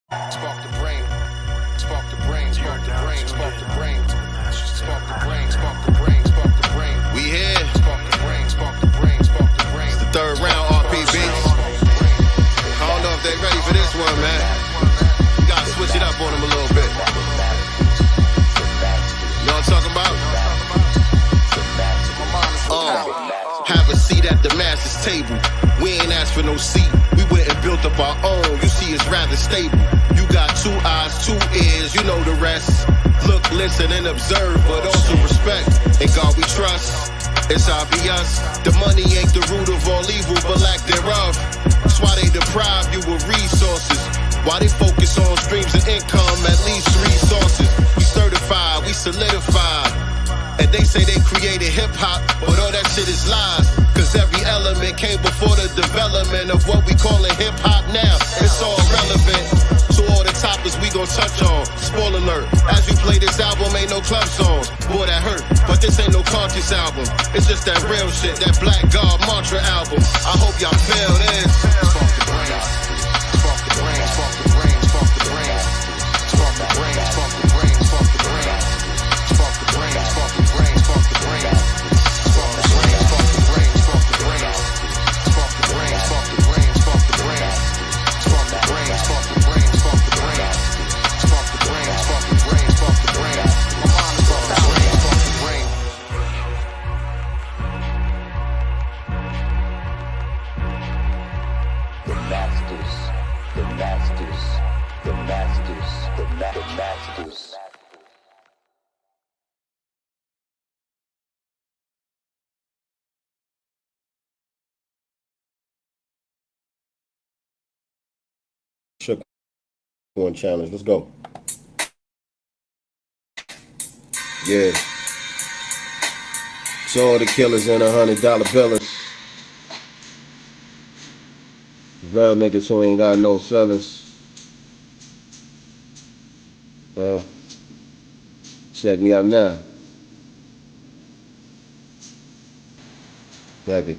Spark the brain, spark the brain, spark the brain, spark the brain, spark the brain, spark the brain, spark the brain. We here. Spark the brain, spark the brain, spark the brain. It's the third round RPB. I don't know if they ready for this one, man. You gotta switch it up on them a little bit. You know what I'm talking about? Have a seat at the master's table. We ain't asked for no seat. We went and built up our own. You see, it's rather stable. You got 2 eyes, 2 ears, you know the rest. Look, listen, and observe, but also respect. In God we trust. It's obvious. The money ain't the root of all evil, but lack thereof. That's why they deprive you of resources. Why they focus on streams of income, at least 3 sources. We certified, we solidified. And they say they created hip-hop, but all that shit is lies. Cause every element came before the development of what we calling hip-hop now. It's all relevant to all the topics we gon' touch on. Spoiler alert, as you play this album, ain't no club songs. Boy, that hurt, but this ain't no conscious album. It's just that real shit, that Black God mantra album. I hope y'all feel this. Spark the brain, spark the brain, spark the brain, spark the brain, spark the brain, spark the brain, spark the brain. Spark the brain, spark the brain, spark the brain. Spark the brain, spark the brain, spark the brain. Spark the brain, spark the brain, spark the brain. Spark the brain, spark the brain, spark the brain. Spark the brain, spark the brain, spark the brain. My mind is spark the brain, spark the brain. The masters, the masters, the masters, the masters. Shakure challenge. Let's go. Yeah. So all the killers in $100 billers. Real niggas who ain't got no feelings. Well, check me out now. Heavy.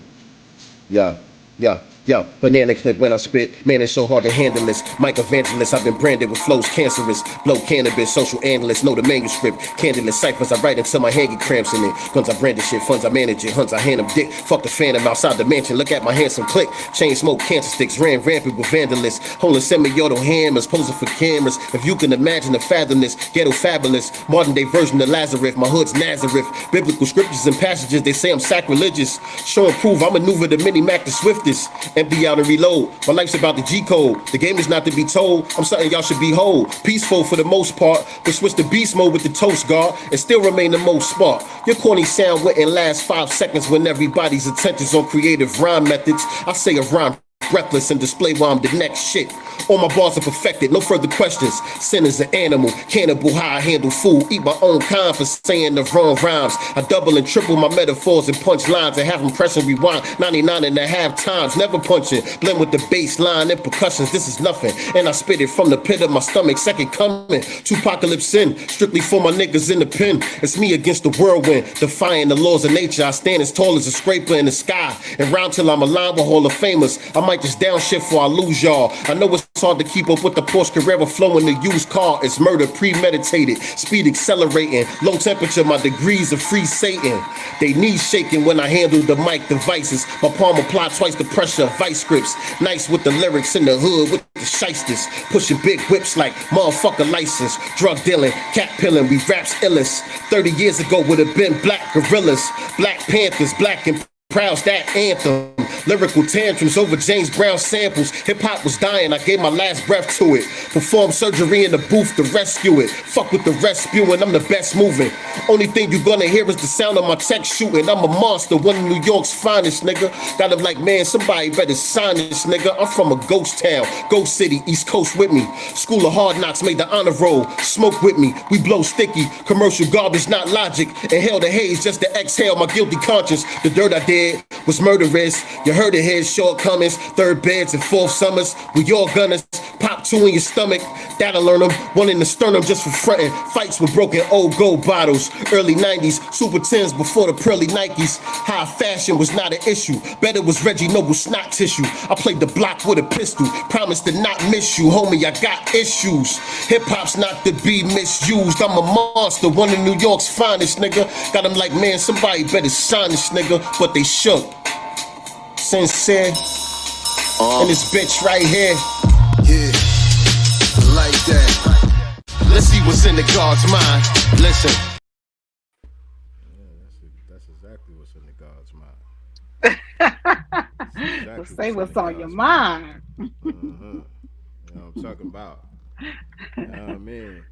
Yo, banana clip when I spit, man, it's so hard to handle this. Mike Evangelist, I've been branded with flows cancerous. Blow cannabis, social analyst, know the manuscript. Candidless ciphers, I write until my hand get cramps in it. Guns, I brand this shit, funds, I manage it. Hunts, I hand them dick. Fuck the phantom outside the mansion, look at my handsome click. Chain smoke, cancer sticks, ran rampant with vandalists. Holding semi-auto hammers, posing for cameras. If you can imagine the fathom this, ghetto fabulous. Modern day version of Lazarus, my hood's Nazareth. Biblical scriptures and passages, they say I'm sacrilegious. Show and prove, I maneuver the mini-Mac the swiftest. Empty out and reload. My life's about the G-code. The game is not to be told. I'm something y'all should behold. Peaceful for the most part, but switch to beast mode with the toast guard and still remain the most smart. Your corny sound wouldn't last 5 seconds when everybody's attention's on creative rhyme methods. I say a rhyme breathless and display why I'm the next shit. All my bars are perfected, no further questions. Sin is an animal, cannibal, how I handle food. Eat my own kind for saying the wrong rhymes. I double and triple my metaphors and punch lines and have them press and rewind 99.5 times. Never punching, blend with the bass line and percussions. This is nothing, and I spit it from the pit of my stomach. Second coming, Tupac sin, strictly for my niggas in the pen. It's me against the whirlwind, defying the laws of nature. I stand as tall as a scraper in the sky and round till I'm aligned with Hall of Famers. I might just downshift before I lose y'all. I know it's hard to keep up with the Porsche Carrera flow in the used car. It's murder premeditated, speed accelerating, low temperature, my degrees of free Satan. They knees shaking when I handle the mic devices. My palm apply twice the pressure of vice scripts. Nice with the lyrics in the hood with the shysters. Pushing big whips like motherfucker license. Drug dealing, cat pilling, we raps illest. 30 years ago would have been Black Gorillas, Black Panthers, Black and Proud's that anthem. Lyrical tantrums over James Brown samples. Hip-hop was dying, I gave my last breath to it. Performed surgery in the booth to rescue it. Fuck with the rest spewing, I'm the best moving. Only thing you gonna hear is the sound of my tech shooting. I'm a monster, one of New York's finest, nigga. Got him like, man, somebody better sign this, nigga. I'm from a ghost town, ghost city, East Coast with me. School of Hard Knocks made the honor roll. Smoke with me, we blow sticky. Commercial garbage, not logic. Inhale the haze just to exhale my guilty conscience. The dirt I did was murderous. You heard it here, shortcomings, third beds and fourth summers. We all gunners, pop 2 in your stomach. That'll learn them. One in the sternum just for fronting. Fights with broken old gold bottles. Early 90s, Super 10s before the pearly Nikes. High fashion was not an issue. Better was Reggie Noble snot tissue. I played the block with a pistol. Promised to not miss you, homie. I got issues. Hip hop's not to be misused. I'm a monster, one of New York's finest, nigga. Got them like, man, somebody better sign this nigga. But they shook. Sincere. And this bitch right here. Yeah, like that. Let's see what's in the God's mind. Listen. Yeah, that's exactly what's in the God's mind. Exactly Say what's on your mind. You know what I'm talking about. Man,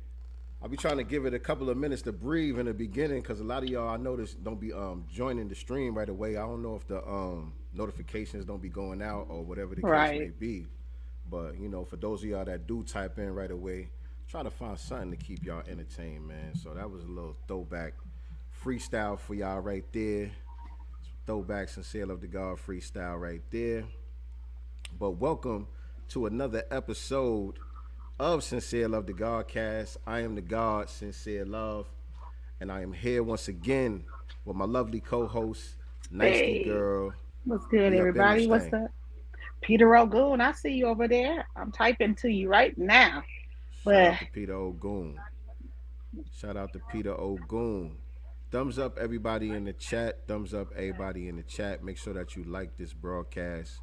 I'll be trying to give it a couple of minutes to breathe in the beginning because a lot of y'all I noticed don't be joining the stream right away. I don't know if the notifications don't be going out or whatever the case may be. But you know, for those of y'all that do type in right away, try to find something to keep y'all entertained, man. So that was a little throwback freestyle for y'all right there. Throwback Sincere Love to God freestyle right there. But welcome to another episode of Sincere Love to Godcast. I am the God, Sincere Love, and I am here once again with my lovely co-host, Nicely Girl. What's good, everybody? What's up? Peter O'Goon, I see you over there. I'm typing to you right now. Shout out to Peter O'Goon. Shout out to Peter O'Goon. Thumbs up, everybody in the chat. Thumbs up, everybody in the chat. Make sure that you like this broadcast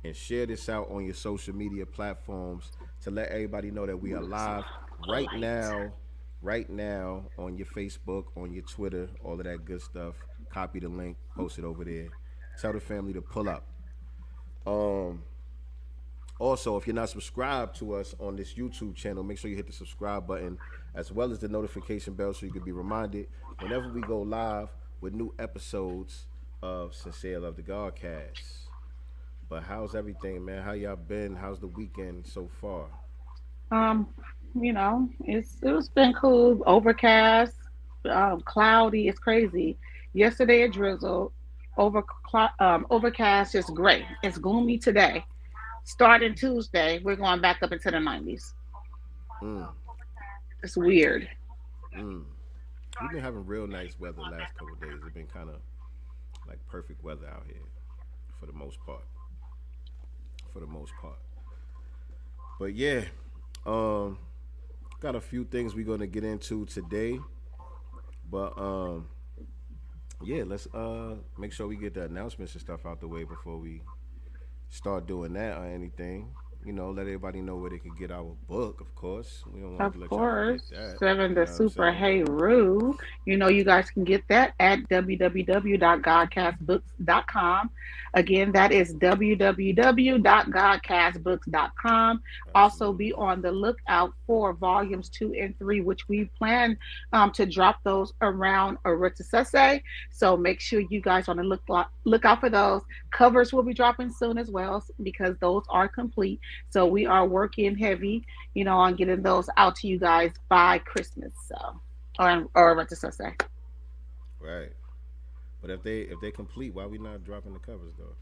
and share this out on your social media platforms to let everybody know that we are live right now on your Facebook, on your Twitter, all of that good stuff. Copy the link, post it over there. Tell the family to pull up. Also, if you're not subscribed to us on this YouTube channel, make sure you hit the subscribe button as well as the notification bell so you can be reminded whenever we go live with new episodes of Sincere Love to Godcast. But how's everything, man? How y'all been? How's the weekend so far? You know, it's been cool. Overcast, cloudy. It's crazy. Yesterday it drizzled. Overcast, just gray. It's gloomy today. Starting Tuesday, we're going back up into the 90s. It's weird. We've been having real nice weather the last couple of days. It's been kind of like perfect weather out here for the most part. But yeah, got a few things we're going to get into today. But yeah, let's make sure we get the announcements and stuff out the way before we start doing that or anything. You know, let everybody know where they can get our book, of course. We don't want to let y'all forget that. Seven the Super Hey Roo. You know, you guys can get that at www.godcastbooks.com. Again, that is www.godcastbooks.com. Also, be on the lookout for volumes 2 and 3, which we plan to drop those around Aritisese. So make sure you guys on the look out for those. Covers will be dropping soon as well because those are complete. So we are working heavy, you know, on getting those out to you guys by Christmas. So, or Aritisese. Right. But if they complete, why are we not dropping the covers though?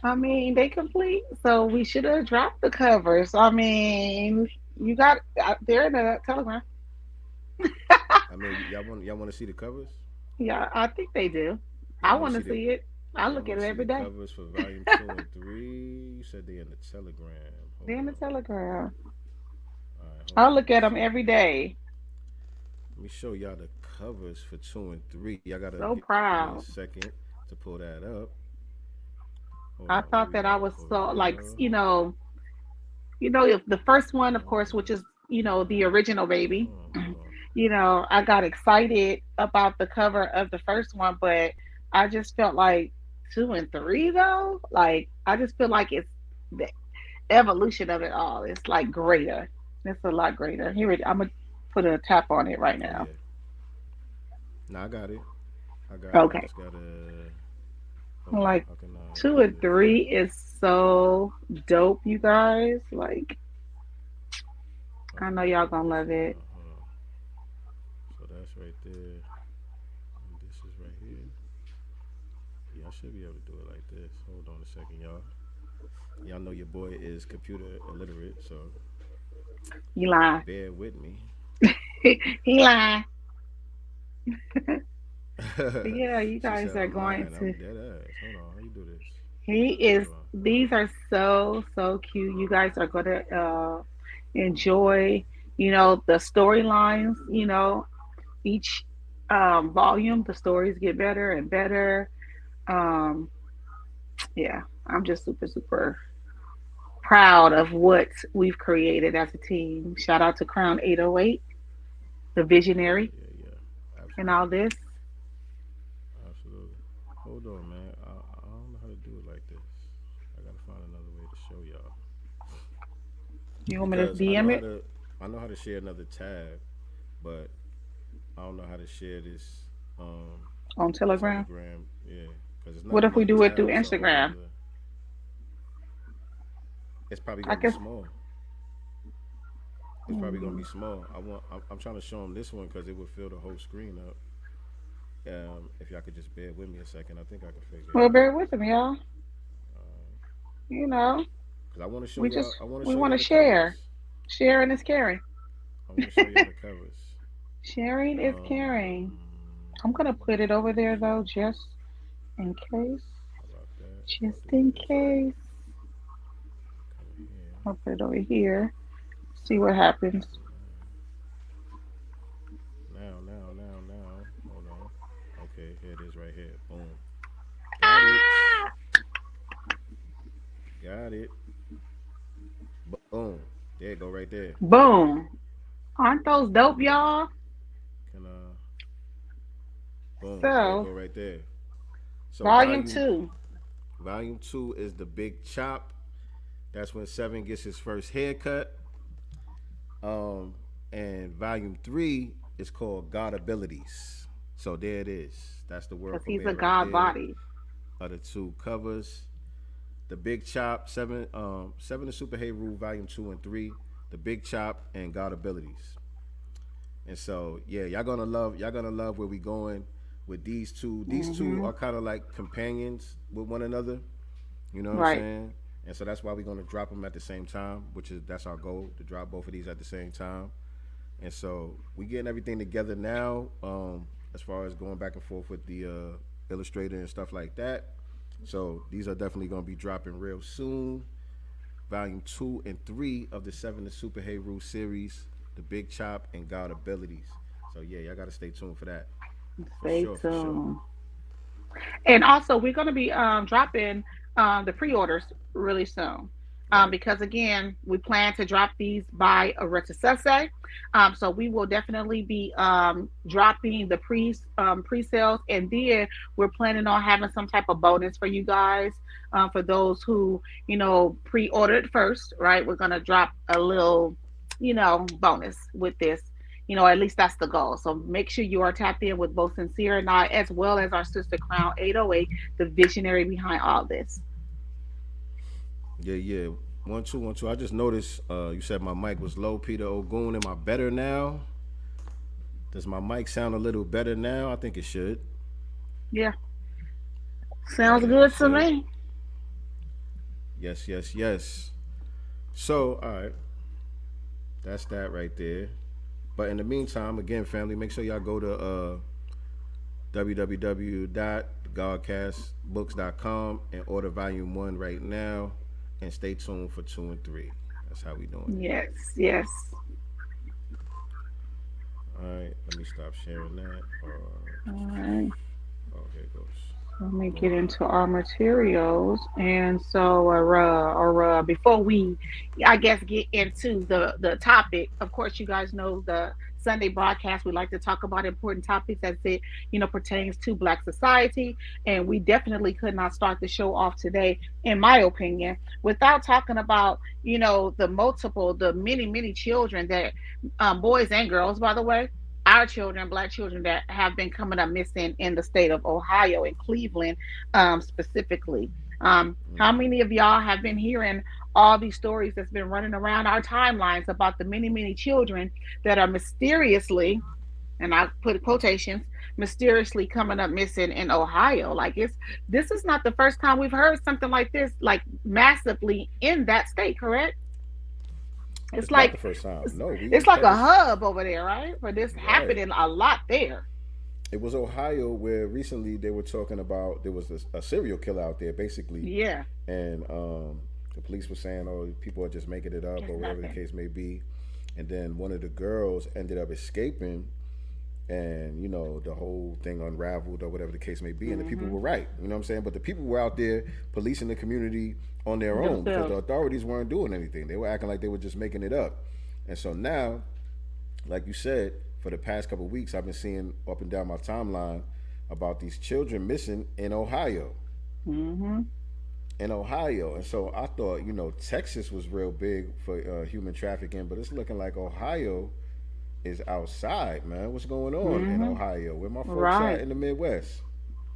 I mean, they complete, so we should have dropped the covers. I mean, you got they're in the Telegram. I mean, y'all want to see the covers? Yeah, I think they do. I want to see it. I look at it every day. Covers for volume 2 and 3. You said they're in the Telegram. They're in the Telegram. Right, I look at them every day. Let me show y'all the covers for 2 and 3. Y'all gotta so proud. Give me a second to pull that up. I thought that I was so like, you know, if the first one, of course, which is, you know, the original baby, you know, I got excited about the cover of the first one, but I just felt like 2 and 3 though, like I just feel like it's the evolution of it all. It's like greater. It's a lot greater. Here, I'm gonna put a tap on it right now. Yeah. No, I got it. Okay. I just gotta, like 2 and 3 is so dope, you guys. Like, I know y'all gonna love it. So that's right there. And this is right here. Yeah, I should be able to do it like this. Hold on a second, y'all. Y'all know your boy is computer illiterate, so He lying. Bear with me. He lying. But She yeah, you said guys are I'm going lying. I'm to. dead ass. Hold on. How you do this? He Hold is. on. These are so cute. You guys are going to enjoy. The storylines. Each volume, the stories get better and better. Um, yeah, I'm just super proud of what we've created as a team. Shout out to Crown 808, the Yeah, visionary, yeah, yeah. and all Absolutely. this. Absolutely. Hold on, man. I don't know how to do it like this. I gotta find another way to show y'all You want me to because DM it I know how to share another tab, but I don't know how to share this on Telegram? Telegram. Yeah, because it's not What if we another do it through tab. It's a whole Instagram? nother. It's probably I gonna be can. small. It's probably gonna Hmm. be small. I'm trying to show them this one because it would fill the whole screen up. If y'all could just bear with me a second, I think I can figure it Well, out. bear with them, y'all. You know, Cause I want to show we just y'all. I want to we show want y'all to the share. covers. Sharing is caring. I want to show y'all the covers. Sharing is caring. I'm gonna put it over there though, just in case. How about that? I'll Just do it in this way. case. Come here. I'll put it over here. See what happens. Now. Hold on. Okay, here it is right here. Boom. Got it. Ah! Got it. Boom. There you go right there. Boom. Aren't those dope, y'all? Can boom. There you So, go right there. So volume two. volume two is the big chop. That's when Seven gets his first haircut. Um, and volume three is called God Abilities. So there it is. That's the world Because he's a premiere right god there body. of the two covers. The Big Chop, Seven the Superhero Rule, Volume 2 and 3, The Big Chop, and God Abilities. And so yeah, y'all gonna love where we going with these two. These two Hmm. are kind of like companions with one another. You know what I'm Right. saying? And so that's why we're gonna drop them at the same time, which is that's our goal to drop both of these at the same time. And so we getting everything together now, as far as going back and forth with the illustrator and stuff like that. So these are definitely gonna be dropping real soon. Volume 2 and 3 of the Seven the Superhero series, The Big Chop and God Abilities. So yeah, y'all gotta stay tuned for that. For Stay sure, for sure. tuned. And also, we're going to be dropping the pre-orders really soon. Right. Because again, we plan to drop these by a retrocesse. So we will definitely be dropping the pre-sales, and then we're planning on having some type of bonus for you guys, for those who pre-ordered first. Right, we're gonna drop a little bonus with this. At least that's the goal. So make sure you are tapped in with both Sincere and I, as well as our sister Crown 808, the visionary behind all this. Yeah, yeah. 1 2 1 2. I just noticed you said my mic was low, Peter Ogun. Am I better now? Does my mic sound a little better now? I think it should. Yeah, All sounds right, like you good to said. me. Yes, yes, yes. So, all right, that's that right there. But in the meantime, again, family, make sure y'all go to www.godcastbooks.com and order volume 1 right now, and stay tuned for 2 and 3. That's how we doing it. Yes, yes. All right, let me stop sharing that. All right. Oh, here it goes. Let me get Boom. into our materials. And so, before we, I guess, get into the topic, of course, you guys know the Sunday broadcast. We like to talk about important topics as it, pertains to Black society. And we definitely could not start the show off today, in my opinion, without talking about, the many children that, boys and girls, by the way, our children, Black children that have been coming up missing in the state of Ohio and Cleveland, specifically. How many of y'all have been hearing all these stories that's been running around our timelines about the many children that are mysteriously, and I put quotations, mysteriously coming up missing in Ohio? Like, this is not the first time we've heard something like this, like massively in that state, correct? It's It's not the like first time. No, it's we like kept a this hub over there, right? For this right. happening a lot there. It was Ohio where recently they were talking about there was a serial killer out there, basically, Yeah, and the police were saying, "Oh, people are just making it up, it's or whatever the nothing. case may be." And then one of the girls ended up escaping, and the whole thing unraveled, or whatever the case may be. And the people Hmm. were right, you know what I'm saying. But the people were out there policing the community on their own because the Themselves. authorities weren't doing anything. They were acting like they were just making it up. And so now, like you said, for the past couple of weeks, I've been seeing up and down my timeline about these children missing in Ohio. Hmm. In Ohio. And so I thought, Texas was real big for human trafficking, but it's looking like Ohio is outside, man. What's going on in Hmm. Ohio? Where my folks at Right. in the Midwest?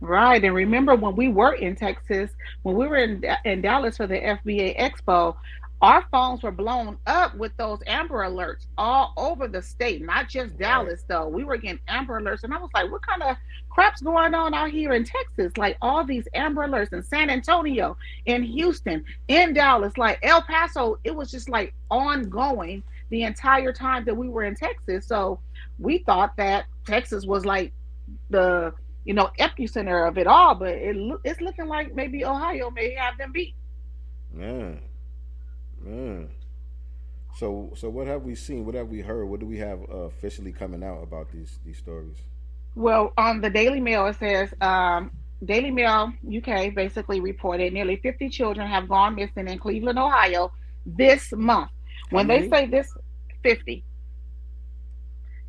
Right. And remember when we were in Texas, when we were in Dallas for the FBA Expo, our phones were blown up with those Amber Alerts all over the state, not just Right. Dallas, though. We were getting Amber Alerts. And I was like, what kind of crap's going on out here in Texas? Like all these Amber Alerts in San Antonio, in Houston, in Dallas, like El Paso. It was just like ongoing the entire time that we were in Texas. So we thought that Texas was like the epicenter of it all, but it's looking like maybe Ohio may have them beat. Man. Man. So what have we seen? What have we heard? What do we have officially coming out about these stories? Well, on the Daily Mail it says Daily Mail UK basically reported nearly 50 children have gone missing in Cleveland, Ohio this month. How When they many? say this, 50,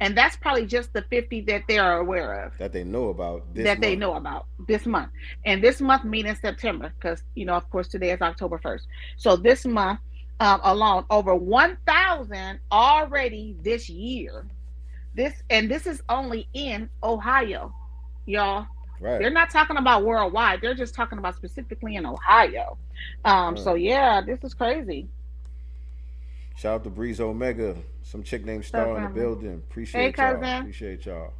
and that's probably just the 50 that they are aware of, That they know about this that they month. know about this month. And this month meaning September, because of course today is October 1st. So this month alone, over 1,000 already this year. This is only in Ohio, y'all. Right. They're not talking about worldwide. They're just talking about specifically in Ohio. So Right. yeah, this is crazy. Shout out to Breeze Omega. Some chick named So Star in the family. building. Hey Appreciate y'all. cousin. Appreciate y'all.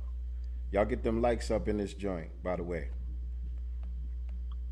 Y'all get them likes up in this joint, by the way.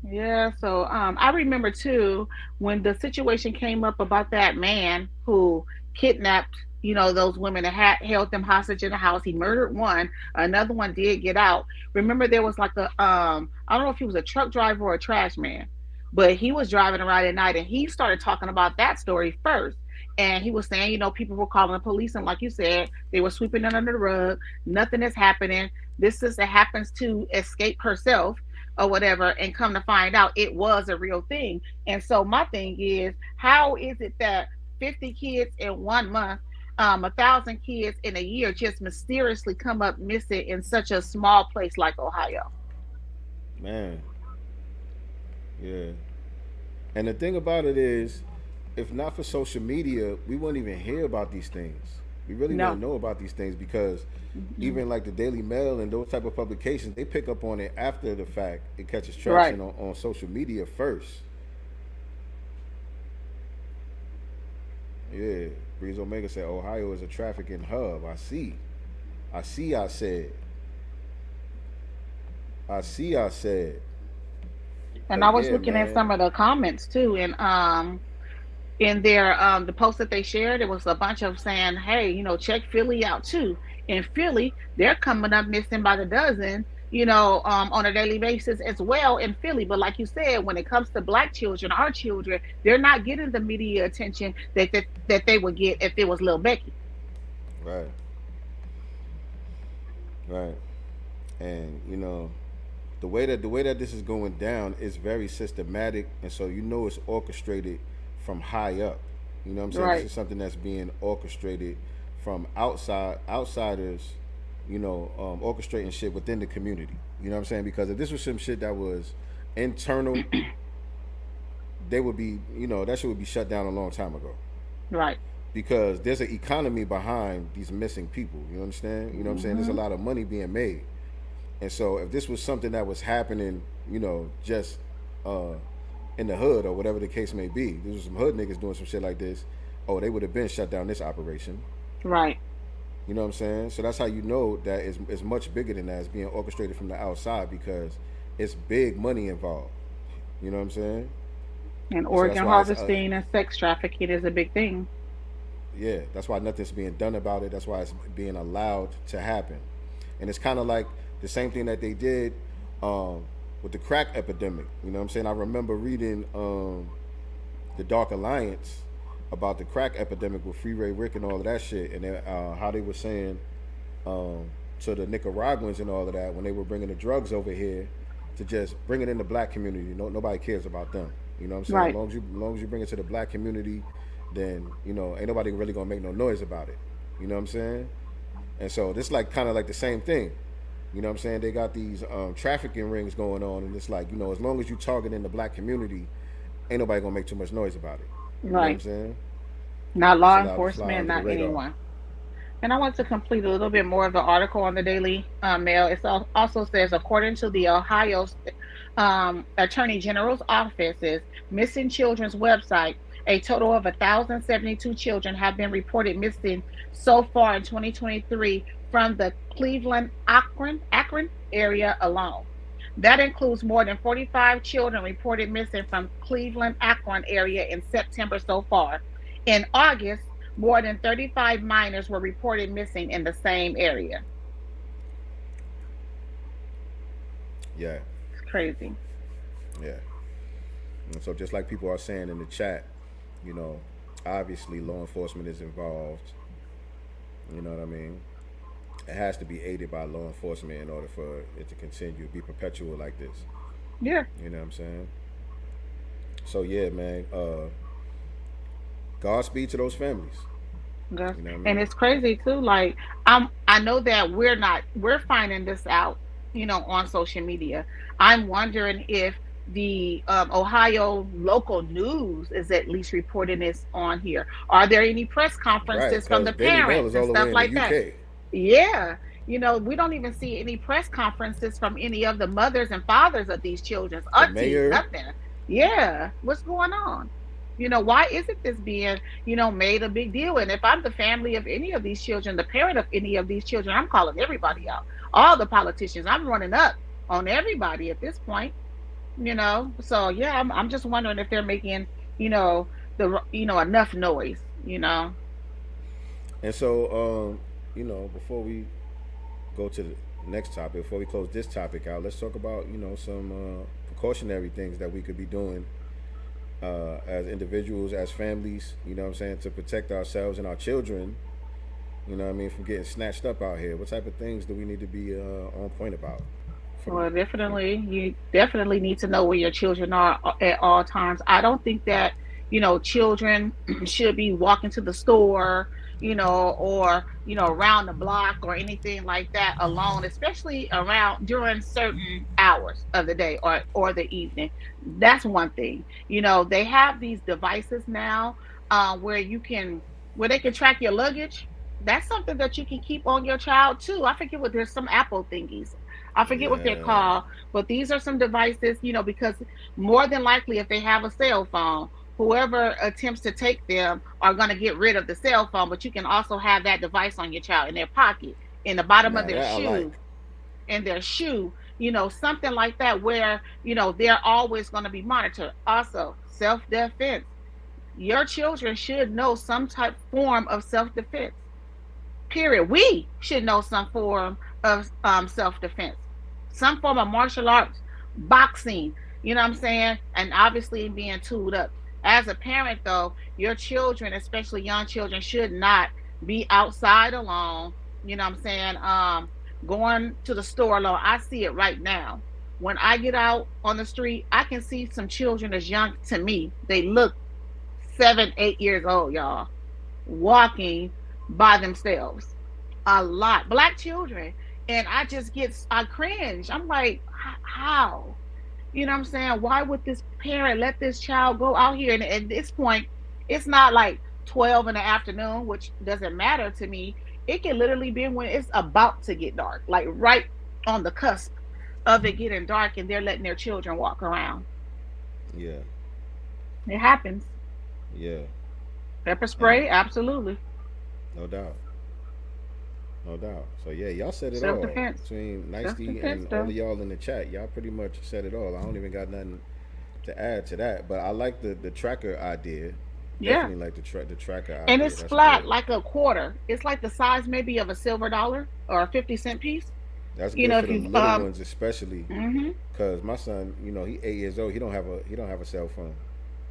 Yeah, so I remember too when the situation came up about that man who kidnapped, those women and held them hostage in the house. He murdered one, another one did get out. Remember there was like a I don't know if he was a truck driver or a trash man, but he was driving around at night and he started talking about that story first. And he was saying, people were calling the police, and like you said, they were sweeping it under the rug. Nothing is happening. This sister happens to escape herself or whatever, and come to find out it was a real thing. And so my thing is, how is it that 50 kids in 1 month, 1,000 kids in a year just mysteriously come up missing in such a small place like Ohio? Man. Yeah. And the thing about it is, if not for social media, we wouldn't even hear about these things. We really wouldn't No. know about these things because Mm-mm. even like the Daily Mail and those type of publications, they pick up on it after the fact. It catches Right. traction on social media first. Yeah. Breeze Omega said Ohio is a trafficking hub. I see. I see, I said. I see, I said. And I But was yeah, looking at man. some of the comments too, and in their the post that they shared, it was a bunch of saying, "Hey, check Philly out too." In Philly, they're coming up missing by the dozen, on a daily basis as well in Philly. But like you said, when it comes to Black children, our children, they're not getting the media attention that they would get if it was Lil Becky. Right. Right. And the way that this is going down is very systematic, and so it's orchestrated from high up. You know what I'm saying? This Right. is something that's being orchestrated from outsiders. Orchestrating shit within the community. You know what I'm saying? Because if this was some shit that was internal, they would be, that shit would be shut down a long time ago. Right. Because there's an economy behind these missing people. You understand? You know what I'm saying? There's a Hmm. lot of money being made. And so if this was something that was happening, just uh, in the hood or whatever the case may be, this was some hood niggas doing some shit like this, oh, they would have been shut down this operation. Right. You know what I'm saying? So that's how you know that it's much bigger than that. It's being orchestrated from the outside because it's big money involved. You know what I'm saying? And And so that's organ why it's harvesting and sex trafficking is a big thing. yeah, that's why nothing's being done about it. That's why it's being allowed to happen. And it's kind of like the same thing that they did with the crack epidemic. You know what I'm saying? I remember reading the Dark Alliance about the crack epidemic with Freeway Rick and all of that shit, and how they were saying to the Nicaraguans and all of that when they were bringing the drugs over here to just bring it in the black community. Nobody cares about them. You know what I'm saying? Right. As long as you bring it to the black community, then ain't nobody really gonna make no noise about it. You know what I'm saying? And so this like kind of like the same thing. You know what I'm saying? They got these trafficking rings going on, and it's like, as long as you target in the black community, ain't nobody gonna make too much noise about it. You know what I'm saying? Not law It's allowed to fly enforcement, under the not radar. anyone. And I want to complete a little bit more of the article on the Daily Mail. It also says, according to the Ohio Attorney General's office's Missing Children's website, a total of 1,072 children have been reported missing so far in 2023 from the Cleveland Akron area alone. That includes more than 45 children reported missing from Cleveland Akron area in September so far. In August, more than 35 minors were reported missing in the same area. Yeah. It's crazy. Yeah. And so just like people are saying in the chat, obviously law enforcement is involved. You know what I mean? It has to be aided by law enforcement in order for it to continue, be perpetual like this. Yeah. You know what I'm saying? So yeah, man. Godspeed to those families. Yeah. You know what I mean? And it's crazy too. Like I know that we're finding this out, on social media. I'm wondering if the Ohio local news is at least reporting this on here. Are there any press conferences from the Daily Mail parents is all and the way stuff in like the UK. that? Yeah. We don't even see any press conferences from any of the mothers and fathers of these children's aunties, mayor. nothing. Yeah. What's going on? Why isn't this being, made a big deal? And if I'm the family of any of these children, the parent of any of these children, I'm calling everybody out. All the politicians. I'm running up on everybody at this point. So yeah, I'm just wondering if they're making, enough noise, And so, before we go to the next topic, before we close this topic out, let's talk about, some precautionary things that we could be doing as individuals, as families, to protect ourselves and our children, from getting snatched up out here. What type of things do we need to be on point about? Well, you definitely need to know where your children are at all times. I don't think that, children should be walking to the store, or, around the block or anything like that alone, especially during certain hours of the day or the evening. That's one thing. They have these devices now where they can track your luggage. That's something that you can keep on your child too. I forget there's some Apple thingies. I forget what they're called, but these are some devices, because more than likely if they have a cell phone, whoever attempts to take them are going to get rid of the cell phone, but you can also have that device on your child in their pocket, in the bottom of their shoe, in their shoe, something like that where, they're always going to be monitored. Also, self-defense. Your children should know some form of self-defense. Period. We should know some form of self-defense, some form of martial arts, boxing, you know what I'm saying? And obviously being tooled up. As a parent, though, your children, especially young children, should not be outside alone, you know what I'm saying? Going to the store alone. I see it right now. When I get out on the street, I can see some children as young to me. They look 7, 8 years old, y'all, walking by themselves. A lot. Black children. And I cringe. I'm like, how? You know what I'm saying? Why would this parent let this child go out here? And at this point, it's not like 12 in the afternoon, which doesn't matter to me. It can literally be when it's about to get dark, like right on the cusp of it getting dark, and they're letting their children walk around. Yeah. It happens. Yeah. Pepper spray, absolutely. No doubt. No doubt. So yeah, y'all said it Self-defense. all. Between Nicey and all of y'all in the chat, y'all pretty much said it all. I don't even got nothing to add to that. But I like the tracker idea. Yeah. Definitely like the tracker out And there. it's That's flat good. like a quarter. It's like the size maybe of a silver dollar or a 50 cent piece. That's You good know, for if you them little ones, especially hmm because my son, he 8 years old. He don't have a cell phone.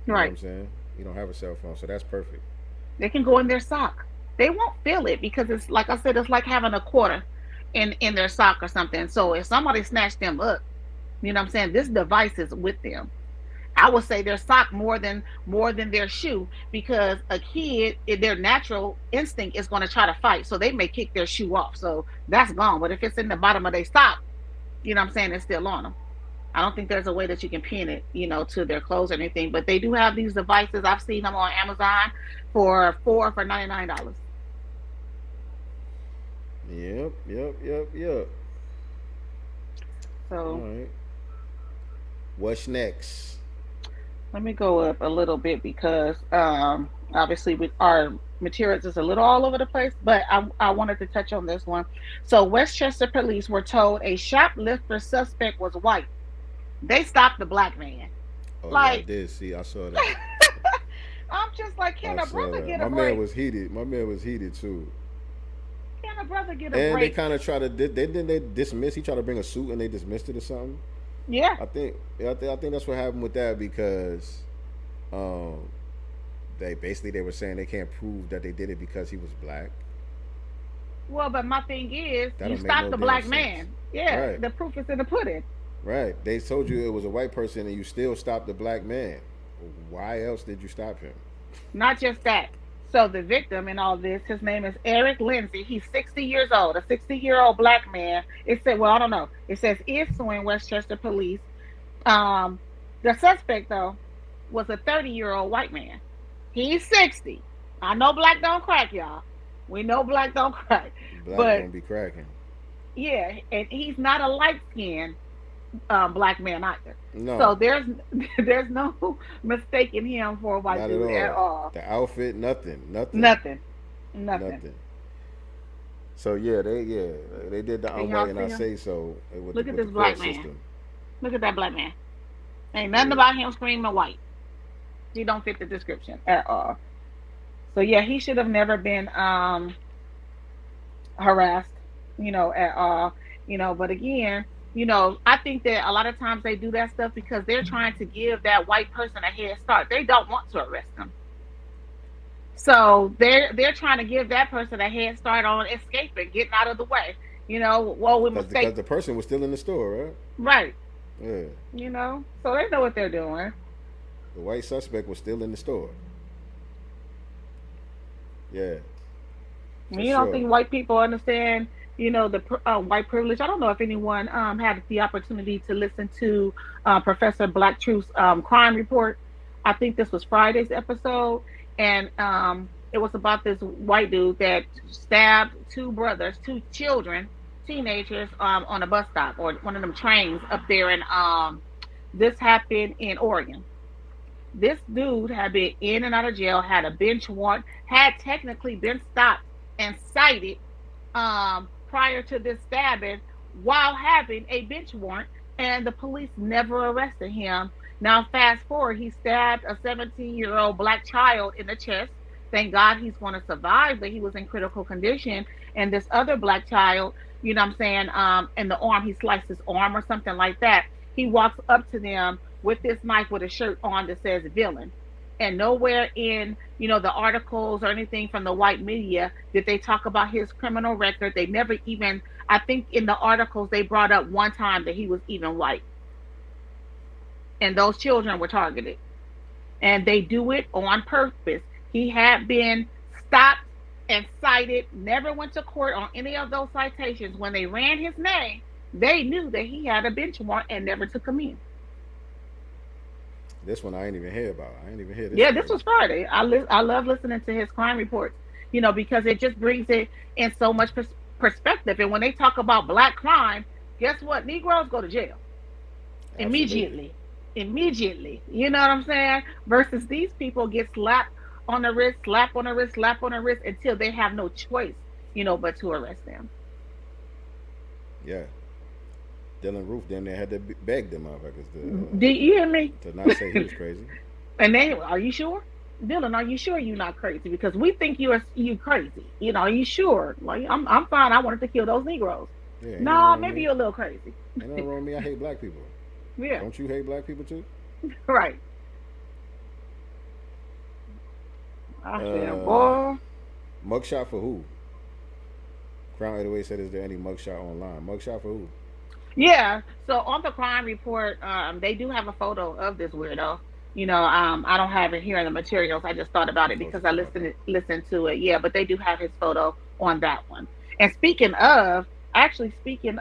You know what right. I'm saying? He don't have a cell phone, so that's perfect. They can go in their sock. They won't feel it because it's like I said, it's like having a quarter in their sock or something. So if somebody snatched them up, you know what I'm saying, this device is with them. I would say their sock more than their shoe because a kid, their natural instinct is going to try to fight, so they may kick their shoe off. So that's gone. But if it's in the bottom of their sock, you know what I'm saying, it's still on them. I don't think there's a way that you can pin it, to their clothes or anything. But they do have these devices. I've seen them on Amazon for $99. Yep, yep, yep, yep. All So right. What's next? let me go up a little bit because obviously our materials is a little all over the place, but I wanted to touch on this one. So Westchester police were told a shoplifter suspect was white. They stopped the black man. Oh yeah, I Like, did see. I saw that. I'm just like, I can a saw brother that. get a My man break? was heated. My man was heated too. Can a brother get a And they break? kind of try to they dismiss. He tried to bring a suit and they dismissed it or something. Yeah. I think that's what happened with that because, um, they were saying they can't prove that they did it because he was black. Well, but my thing is, That you don't make stopped no the damn black sense. man. Yeah, Right, the proof is in the pudding. right. They told you it was a white person and you still stopped the black man. Why else did you stop him? Not just that. So the victim in all this, his name is Eric Lindsay. He's 60 years old, a 60-year-old black man. It said, well, I don't know. It says is suing Westchester police. Um, the suspect though was a 30-year-old white man. He's 60. I know black don't crack, y'all. We know black don't crack, Black but don't be cracking. yeah, and he's not a light skinned black man either. So No, there's no mistaking him for a white not at dude at all. all. The outfit, nothing, nothing, Nothing, nothing. nothing. So they did the Can y'all outright and see I him? say so Look at with the this court black man. system. Look at that black man. Ain't nothing Yeah. about him screaming white. He don't fit the description at all. So yeah, he should have never been harassed, at all. But again, I think that a lot of times they do that stuff because they're trying to give that white person a head start. They don't want to arrest them. So they're trying to give that person a head start on escaping, getting out of the way. Well, we Because mistake the person was still in the store, right? right. Yeah. So they know what they're doing. The white suspect was still in the store. Yeah, for You don't sure. think white people understand, the white privilege? I don't know if anyone had the opportunity to listen to Professor Blacktruth's crime report. I think this was Friday's episode, and it was about this white dude that stabbed two brothers, two children, teenagers, on a bus stop or one of them trains up there. And this happened in Oregon. This dude had been in and out of jail, had a bench warrant, had technically been stopped and cited prior to this stabbing while having a bench warrant, and the police never arrested him. Now, fast forward, he stabbed a 17-year-old black child in the chest. Thank God he's going to survive, but he was in critical condition. And this other black child, what I'm saying, in the arm, he sliced his arm or something like that. He walks up to them with this knife with a shirt on that says villain. And nowhere in, the articles or anything from the white media did they talk about his criminal record. They never even, I think in the articles, they brought up one time that he was even white. And those children were targeted. And they do it on purpose. He had been stopped and cited, never went to court on any of those citations. When they ran his name, they knew that he had a bench warrant and never took him in. This one I ain't even hear about. I ain't even hear this. Yeah, this story. was Friday. I love listening to his crime reports, because it just brings it in so much perspective. And when they talk about black crime, guess what? Negroes go to jail Absolutely. immediately. You know what I'm saying? Versus these people get slapped on the wrist, slap on the wrist, slap on the wrist until they have no choice, but to arrest them. Yeah. Dylan Roof then they had to beg them motherfuckers Do you hear me? to not say he was crazy. And they, are you sure? Dylan, are you sure you're not crazy? Because we think you crazy. Are you sure? Like, I'm fine. I wanted to kill those Negroes. Yeah, ain't nothing No, wrong with maybe me. you're a little crazy. Ain't nothing wrong with me. I hate black people. Yeah, Don't you hate black people too? right. I said, Uh, boy, mugshot for who? Crown 808 said, "Is there any mugshot online? Mugshot for who?" yeah. So on the crime report, they do have a photo of this weirdo. I don't have it here in the materials. I just thought about it Oh, because I okay. listened to it. Yeah, but they do have his photo on that one. And actually speaking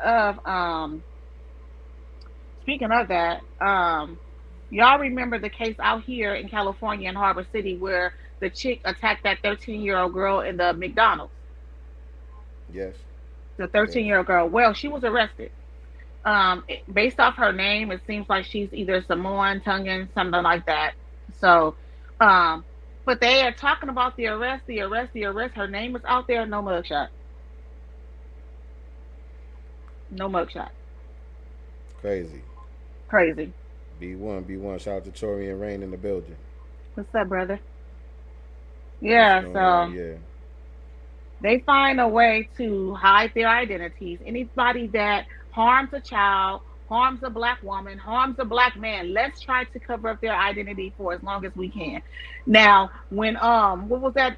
of that, y'all remember the case out here in California in Harbor City where the chick attacked that 13-year-old girl in the McDonald's. Yes. The Yes. 13-year-old girl. Well, she was arrested. Based off her name, it seems like she's either Samoan, Tongan, something like that. So, um, but they are talking about the arrest, the arrest, the arrest. Her name is out there. No mugshot. No mugshot. Crazy. Crazy. B1, B1. Shout out to Tori and Rain in the building. What's up, brother? What's Yeah. going on? So Yeah. they find a way to hide their identities. Anybody that harms a child, harms a black woman, harms a black man, let's try to cover up their identity for as long as we can. Now, when what was that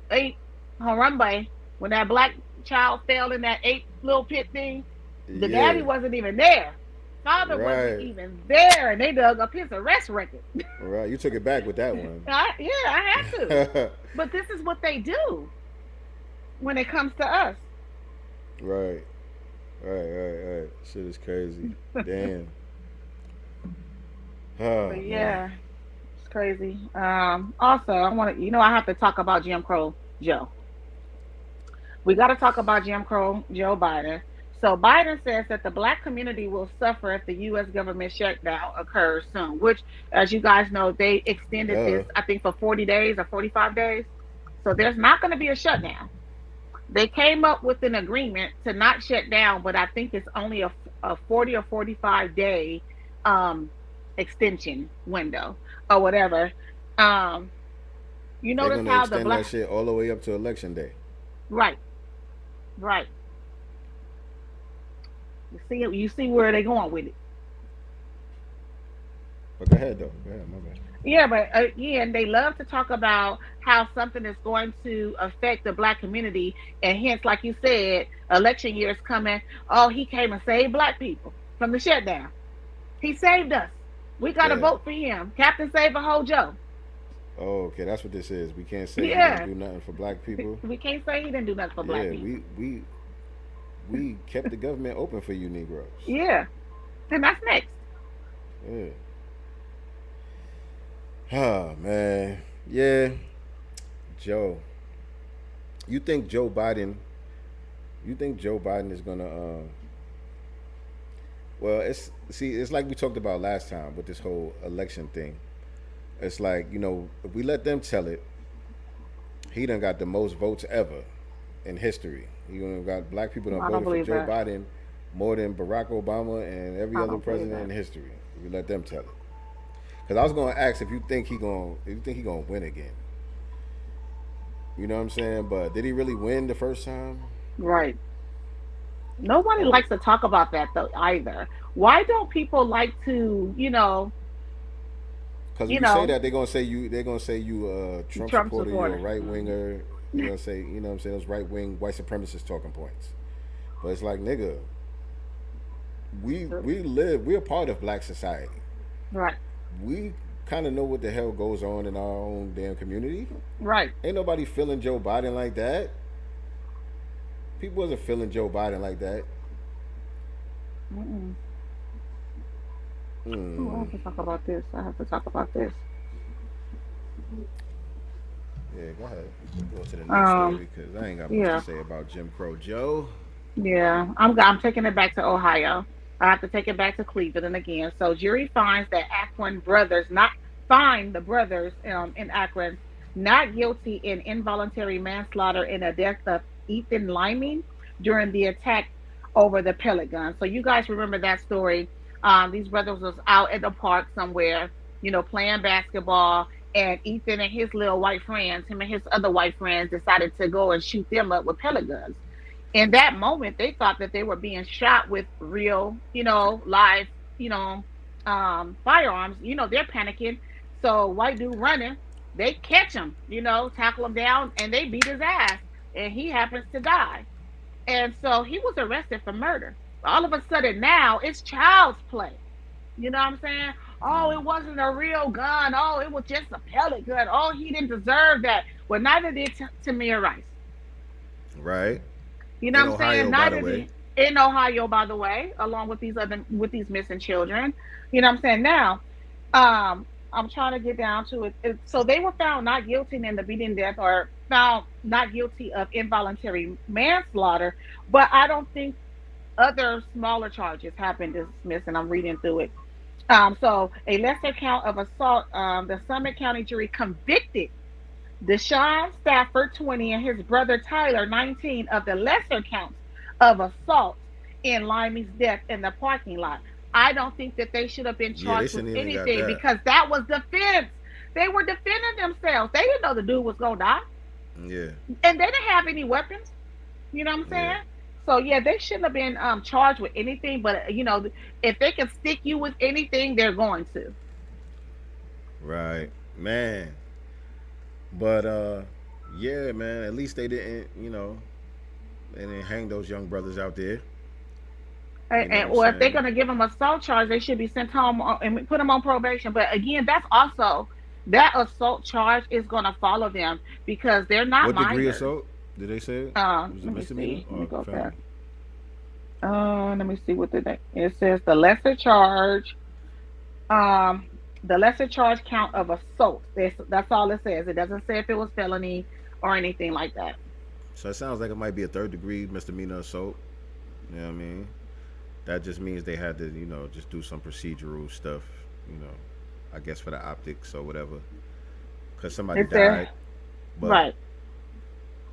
Harambe, when that black child fell in that eight little pit thing, the Yeah. daddy wasn't even there. Father wasn't Right. even there, and they dug up his arrest record. Right. You took it back with that one. Yeah, I have to. But this is what they do when it comes to us. Right. Right. Shit is crazy. Damn. Oh But man. yeah, it's crazy. Also, I want to, I have to talk about Jim Crow Joe. We got to talk about Jim Crow Joe Biden. So Biden says that the black community will suffer if the U.S. government shutdown occurs soon. Which, as you guys know, they extended Duh. this, I think, for 40 days or 45 days. So there's not going to be a shutdown. They came up with an agreement to not shut down, but I think it's only a 40 or 45 day um, extension window or whatever. Um, you They're notice gonna how the extend that black, shit all the way up to election day. right, right. You see where they're going with it. But go ahead though. Go ahead. My bad. Yeah, but again, they love to talk about how something is going to affect the black community, and hence, like you said, election year is coming. Oh, he came and saved black people from the shutdown. He saved us. We got to Yeah. vote for him. Captain Save a Whole Joe. Oh, okay. That's what this is. We can't say he didn't Yeah, do nothing for black people. we can't say he didn't do nothing for black Yeah. people. We kept the government open for you Negroes. Yeah, and that's next. Yeah. Oh man. Yeah. Joe. You think Joe Biden? You think Joe Biden is gonna? Well, it's like we talked about last time with this whole election thing. It's like if we let them tell it, he done got the most votes ever in history. He done got black people done I don't voted for believe Joe that. Biden more than Barack Obama and every I other don't believe president that. in history. If we let them tell it. Because I was gonna ask if you think he gonna win again. You know what I'm saying? But did he really win the first time? Right. Nobody Oh, likes to talk about that though either. Why don't people like to, because if you you say know, that, they're gonna say you a Trump Trump supporter, you're a supporter? right winger. They're gonna say, you know what I'm saying, those right wing white supremacist talking points. But it's like, nigga, we're a part of black society. Right. We kind of know what the hell goes on in our own damn community. Right. Ain't nobody feeling Joe Biden like that. People wasn't feeling Joe Biden like that. Mm-mm. Ooh, I Mm. have to talk about this. I have to talk about this. Yeah, go ahead. Go to the next Um, story because I ain't got much to yeah, say about Jim Crow Joe. yeah. I'm taking it back to Ohio. I have to take it back to Cleveland again. So jury finds that Akron brothers not find the brothers in Akron not guilty in involuntary manslaughter in the death of Ethan Liming during the attack over the pellet gun. So you guys remember that story? These brothers was out at the park somewhere, playing basketball, and Ethan and his little white friends, him and his other white friends, decided to go and shoot them up with pellet guns. In that moment, they thought that they were being shot with real, live, you know, firearms. They're panicking. So white dude running, they catch him, tackle him down, and they beat his ass, and he happens to die. And so he was arrested for murder. All of a sudden now it's child's play. You know what I'm saying? Oh, it wasn't a real gun. Oh, it was just a pellet gun. Oh, he didn't deserve that. Well, neither did Tamir Rice. Right. You know In what I'm saying? Ohio, by the Neither way. did in Ohio, by the way, along with these missing children. You know what I'm saying? Now, I'm trying to get down to it. So they were found not guilty in the beating death, or found not guilty of involuntary manslaughter, but I don't think other smaller charges have been dismissed, and I'm reading through it. So a lesser count of assault, the Summit County jury convicted Deshaun Stafford, 20, and his brother Tyler, 19, of the lesser counts of assault in Limey's death in the parking lot. I don't think that they should have been charged with anything, because that was defense. They were defending themselves. They didn't know the dude was going to die. Yeah. And they didn't have any weapons. You know what I'm saying? Yeah. So, yeah, they shouldn't have been charged with anything. But, if they can stick you with anything, they're going to. Right. Man. But, yeah, man, at least they didn't, they didn't hang those young brothers out there. Or if they're going to give them a assault charge, they should be sent home and put them on probation. But again, that's also, that assault charge is going to follow them, because they're not minors. What degree assault did they say? Let me see. Let me go back. Let me see what it says. The lesser charge, count of assault. That's all it says. It doesn't say if it was felony or anything like that. So it sounds like it might be a 3rd degree misdemeanor assault. You know what I mean? That just means they had to, just do some procedural stuff, I guess for the optics or whatever, because somebody died. But, right.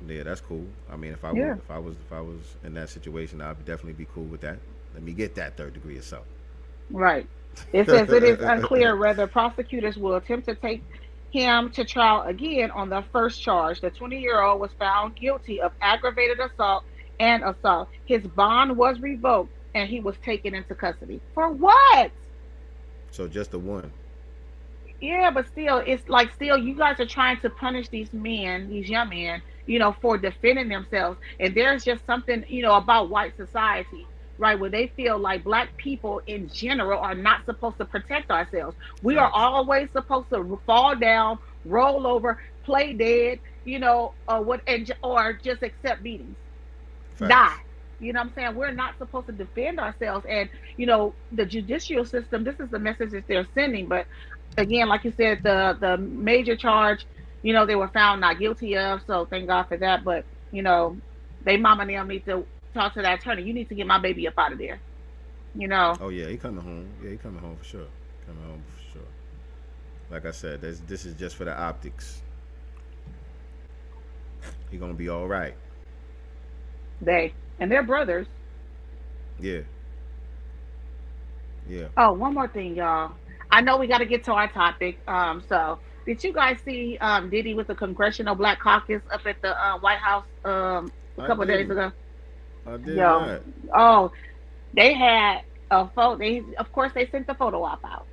Yeah, that's cool. I mean, if I was in that situation, I'd definitely be cool with that. Let me get that 3rd degree assault. Right. It says it is unclear whether prosecutors will attempt to take him to trial again on the first charge. The 20-year-old was found guilty of aggravated assault and assault. His bond was revoked, and he was taken into custody. For what? So just the one. Yeah, but still, it's like, you guys are trying to punish these young men, for defending themselves. And there's just something, about white society, right, where they feel like black people in general are not supposed to protect ourselves. We are always supposed to fall down, roll over, play dead, or just accept beatings. Facts. Die. You know what I'm saying? We're not supposed to defend ourselves. And, the judicial system, this is the message that they're sending. But again, like you said, the major charge, they were found not guilty of. So thank God for that. But, they mama and them need to talk to that attorney. You need to get my baby up out of there. Oh, yeah, he coming home. Yeah, he coming home for sure. Like I said, this is just for the optics. He going to be all right. And they're brothers. Yeah. Oh, one more thing, y'all. I know we got to get to our topic. So did you guys see Diddy with the Congressional Black Caucus up at the White House a couple of days ago? I did not. Oh, they had a photo. Of course, they sent the photo op out.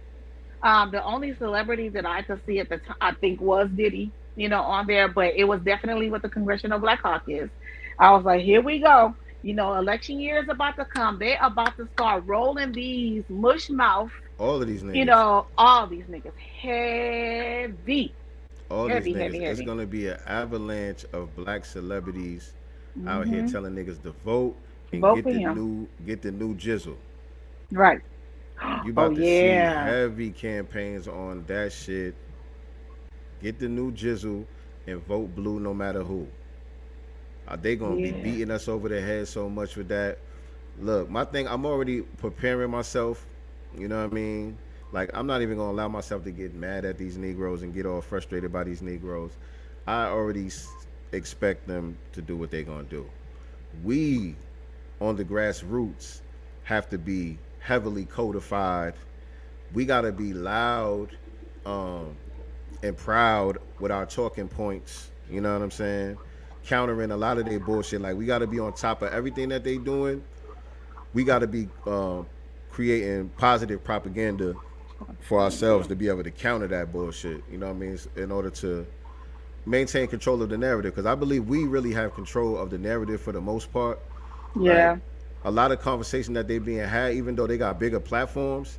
The only celebrity that I could see at the time, I think, was Diddy, on there. But it was definitely with the Congressional Black Caucus. I was like, here we go. Election year is about to come. They're about to start rolling these mush mouth. All of these niggas. All these niggas. Heavy. All these niggas. Heavy. It's going to be an avalanche of black celebrities out here telling niggas to vote and get the new jizzle. Right. You about to see heavy campaigns on that shit. Get the new jizzle and vote blue no matter who. Are they going to be beating us over the head so much with that? Look, my thing, I'm already preparing myself. You know what I mean? Like, I'm not even going to allow myself to get mad at these Negroes and get all frustrated by these Negroes. I already expect them to do what they're going to do. We, on the grassroots, have to be heavily codified. We got to be loud and proud with our talking points. You know what I'm saying? Countering a lot of their bullshit. Like we got to be on top of everything that they doing. We got to be creating positive propaganda for ourselves to be able to counter that bullshit. You know what I mean? In order to maintain control of the narrative, because I believe we really have control of the narrative for the most part. Like Yeah. a lot of conversation that they being had, even though they got bigger platforms,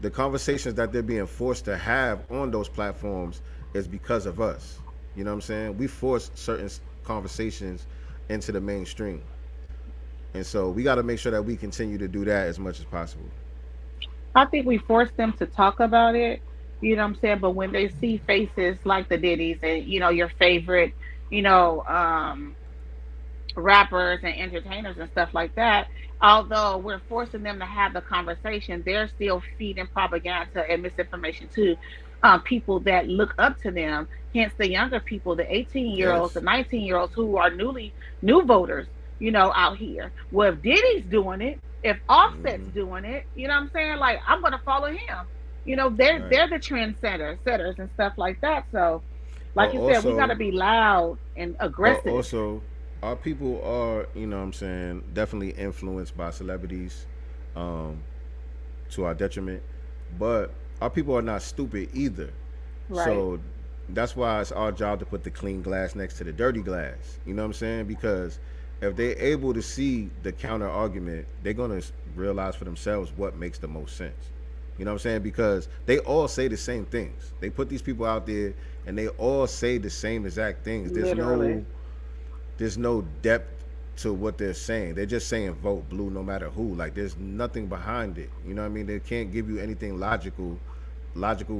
the conversations that they're being forced to have on those platforms is because of us. You know what I'm saying? We force certain conversations into the mainstream. And so we got to make sure that we continue to do that as much as possible. I think we force them to talk about it, you know what I'm saying? But when they see faces like the Diddy's and, your favorite, you know, rappers and entertainers and stuff like that, although we're forcing them to have the conversation, they're still feeding propaganda and misinformation to people that look up to them. Hence, the younger people, the 18-year-olds, Yes. the 19-year-olds who are new voters, out here. Well, if Diddy's doing it, if Offset's Hmm. doing it, you know what I'm saying? Like, I'm gonna follow him. They're Right. they're the setters and stuff like that. So, But like you said, we gotta also, be loud and but aggressive. also, our people are, what I'm saying, definitely influenced by celebrities, um, to our detriment. But our people are not stupid either. Right. So that's why it's our job to put the clean glass next to the dirty glass. You know what I'm saying? Because if they're able to see the counter argument, they're gonna realize for themselves what makes the most sense. You know what I'm saying? Because they all say the same things. They put these people out there and they all say the same exact things. Literally. There's no depth to what they're saying. They're just saying vote blue no matter who. Like there's nothing behind it. You know what I mean? They can't give you anything logical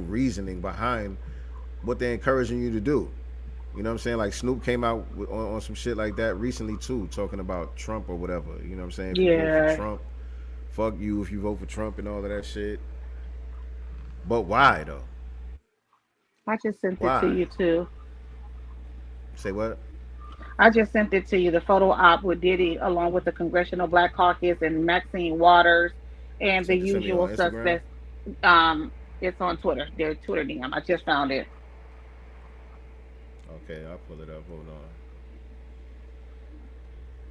reasoning behind what they're encouraging you to do. You know what I'm saying? Like Snoop came out on some shit like that recently too, talking about Trump or whatever. You know what I'm saying? If you vote for Yeah. Trump, fuck you if you vote for Trump and all of that shit. But why though? I just sent it to Why? you too. Say what? I just sent it to you. The photo op with Diddy, along with the Congressional Black Caucus and Maxine Waters, and the Sent it to me usual on Instagram. suspects. Um, it's on Twitter. Their Twitter DM. I just found it. Okay, I'll pull it up. Hold on.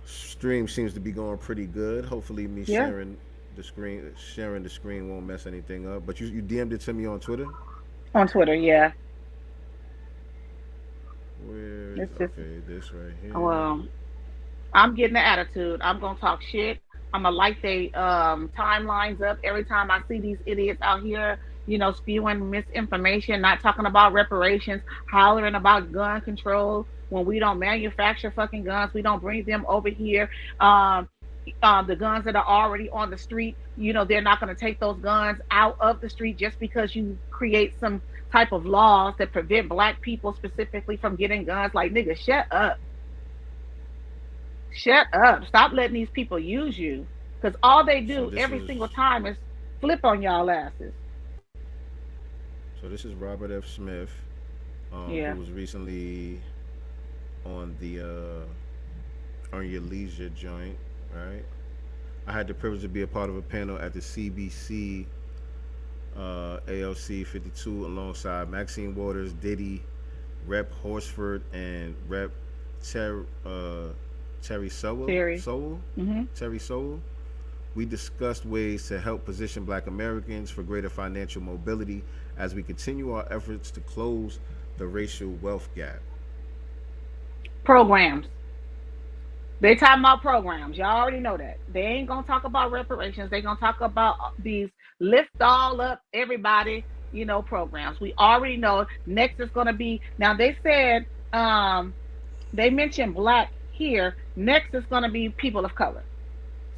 Stream seems to be going pretty good. Hopefully, me Yeah, sharing the screen won't mess anything up. But you DM'd it to me on Twitter. on Twitter. Yeah, Where is it's just this right here? well, I'm getting the attitude. I'm gonna talk shit. I'm gonna light they timelines up every time I see these idiots out here, spewing misinformation, not talking about reparations, hollering about gun control when we don't manufacture fucking guns, we don't bring them over here. Um, the guns that are already on the street, they're not going to take those guns out of the street just because you create some type of laws that prevent black people specifically from getting guns. Like, nigga, shut up. Shut up. Stop letting these people use you. Because all they So do this every is single time is flip on y'all asses. Robert F. Smith, Yeah. who was recently on the on your leisure joint, right? I had the privilege to be a part of a panel at the CBC ALC 52 alongside Maxine Waters, Diddy, Rep Horsford, and Rep Ter, uh, Terry Sowell. Terry. Mm-hmm. Terry Sowell. We discussed ways to help position Black Americans for greater financial mobility as we continue our efforts to close the racial wealth gap. Programs. They talking about programs. Y'all already know that. They ain't gonna talk about reparations. They gonna talk about these lift all up everybody, programs. We already know next is gonna be now they said they mentioned black here. Next is gonna be people of color.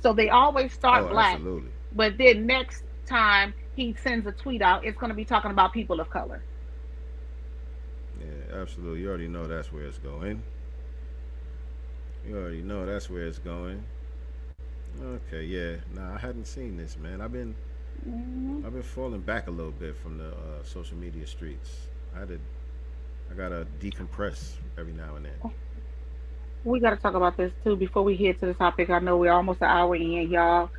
So they always start Oh, black, absolutely. but then next time he sends a tweet out, it's gonna be talking about people of color. Yeah, absolutely. You already know that's where it's going. You already know that's where it's going. Okay, yeah. Nah, I hadn't seen this, man. Mhm. I've been falling back a little bit from the social media streets. I gotta decompress every now and then. We got to talk about this too before we head to the topic. I know we're almost an hour in, y'all.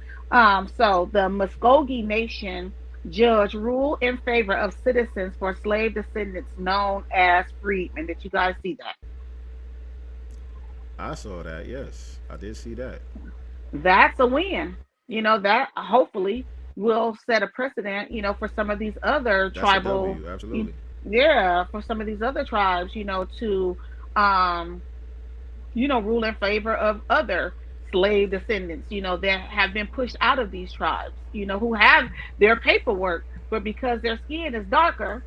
So the Muskogee Nation Judge rule in favor of citizens for slave descendants known as freedmen. Did you guys see that? I saw that. Yes, I did see that. That's a win. That hopefully will set a precedent, for some of these other That's a tribal, W. y- Absolutely. yeah, for some of these other tribes, to, um, rule in favor of other slave descendants, that have been pushed out of these tribes, who have their paperwork, but because their skin is darker,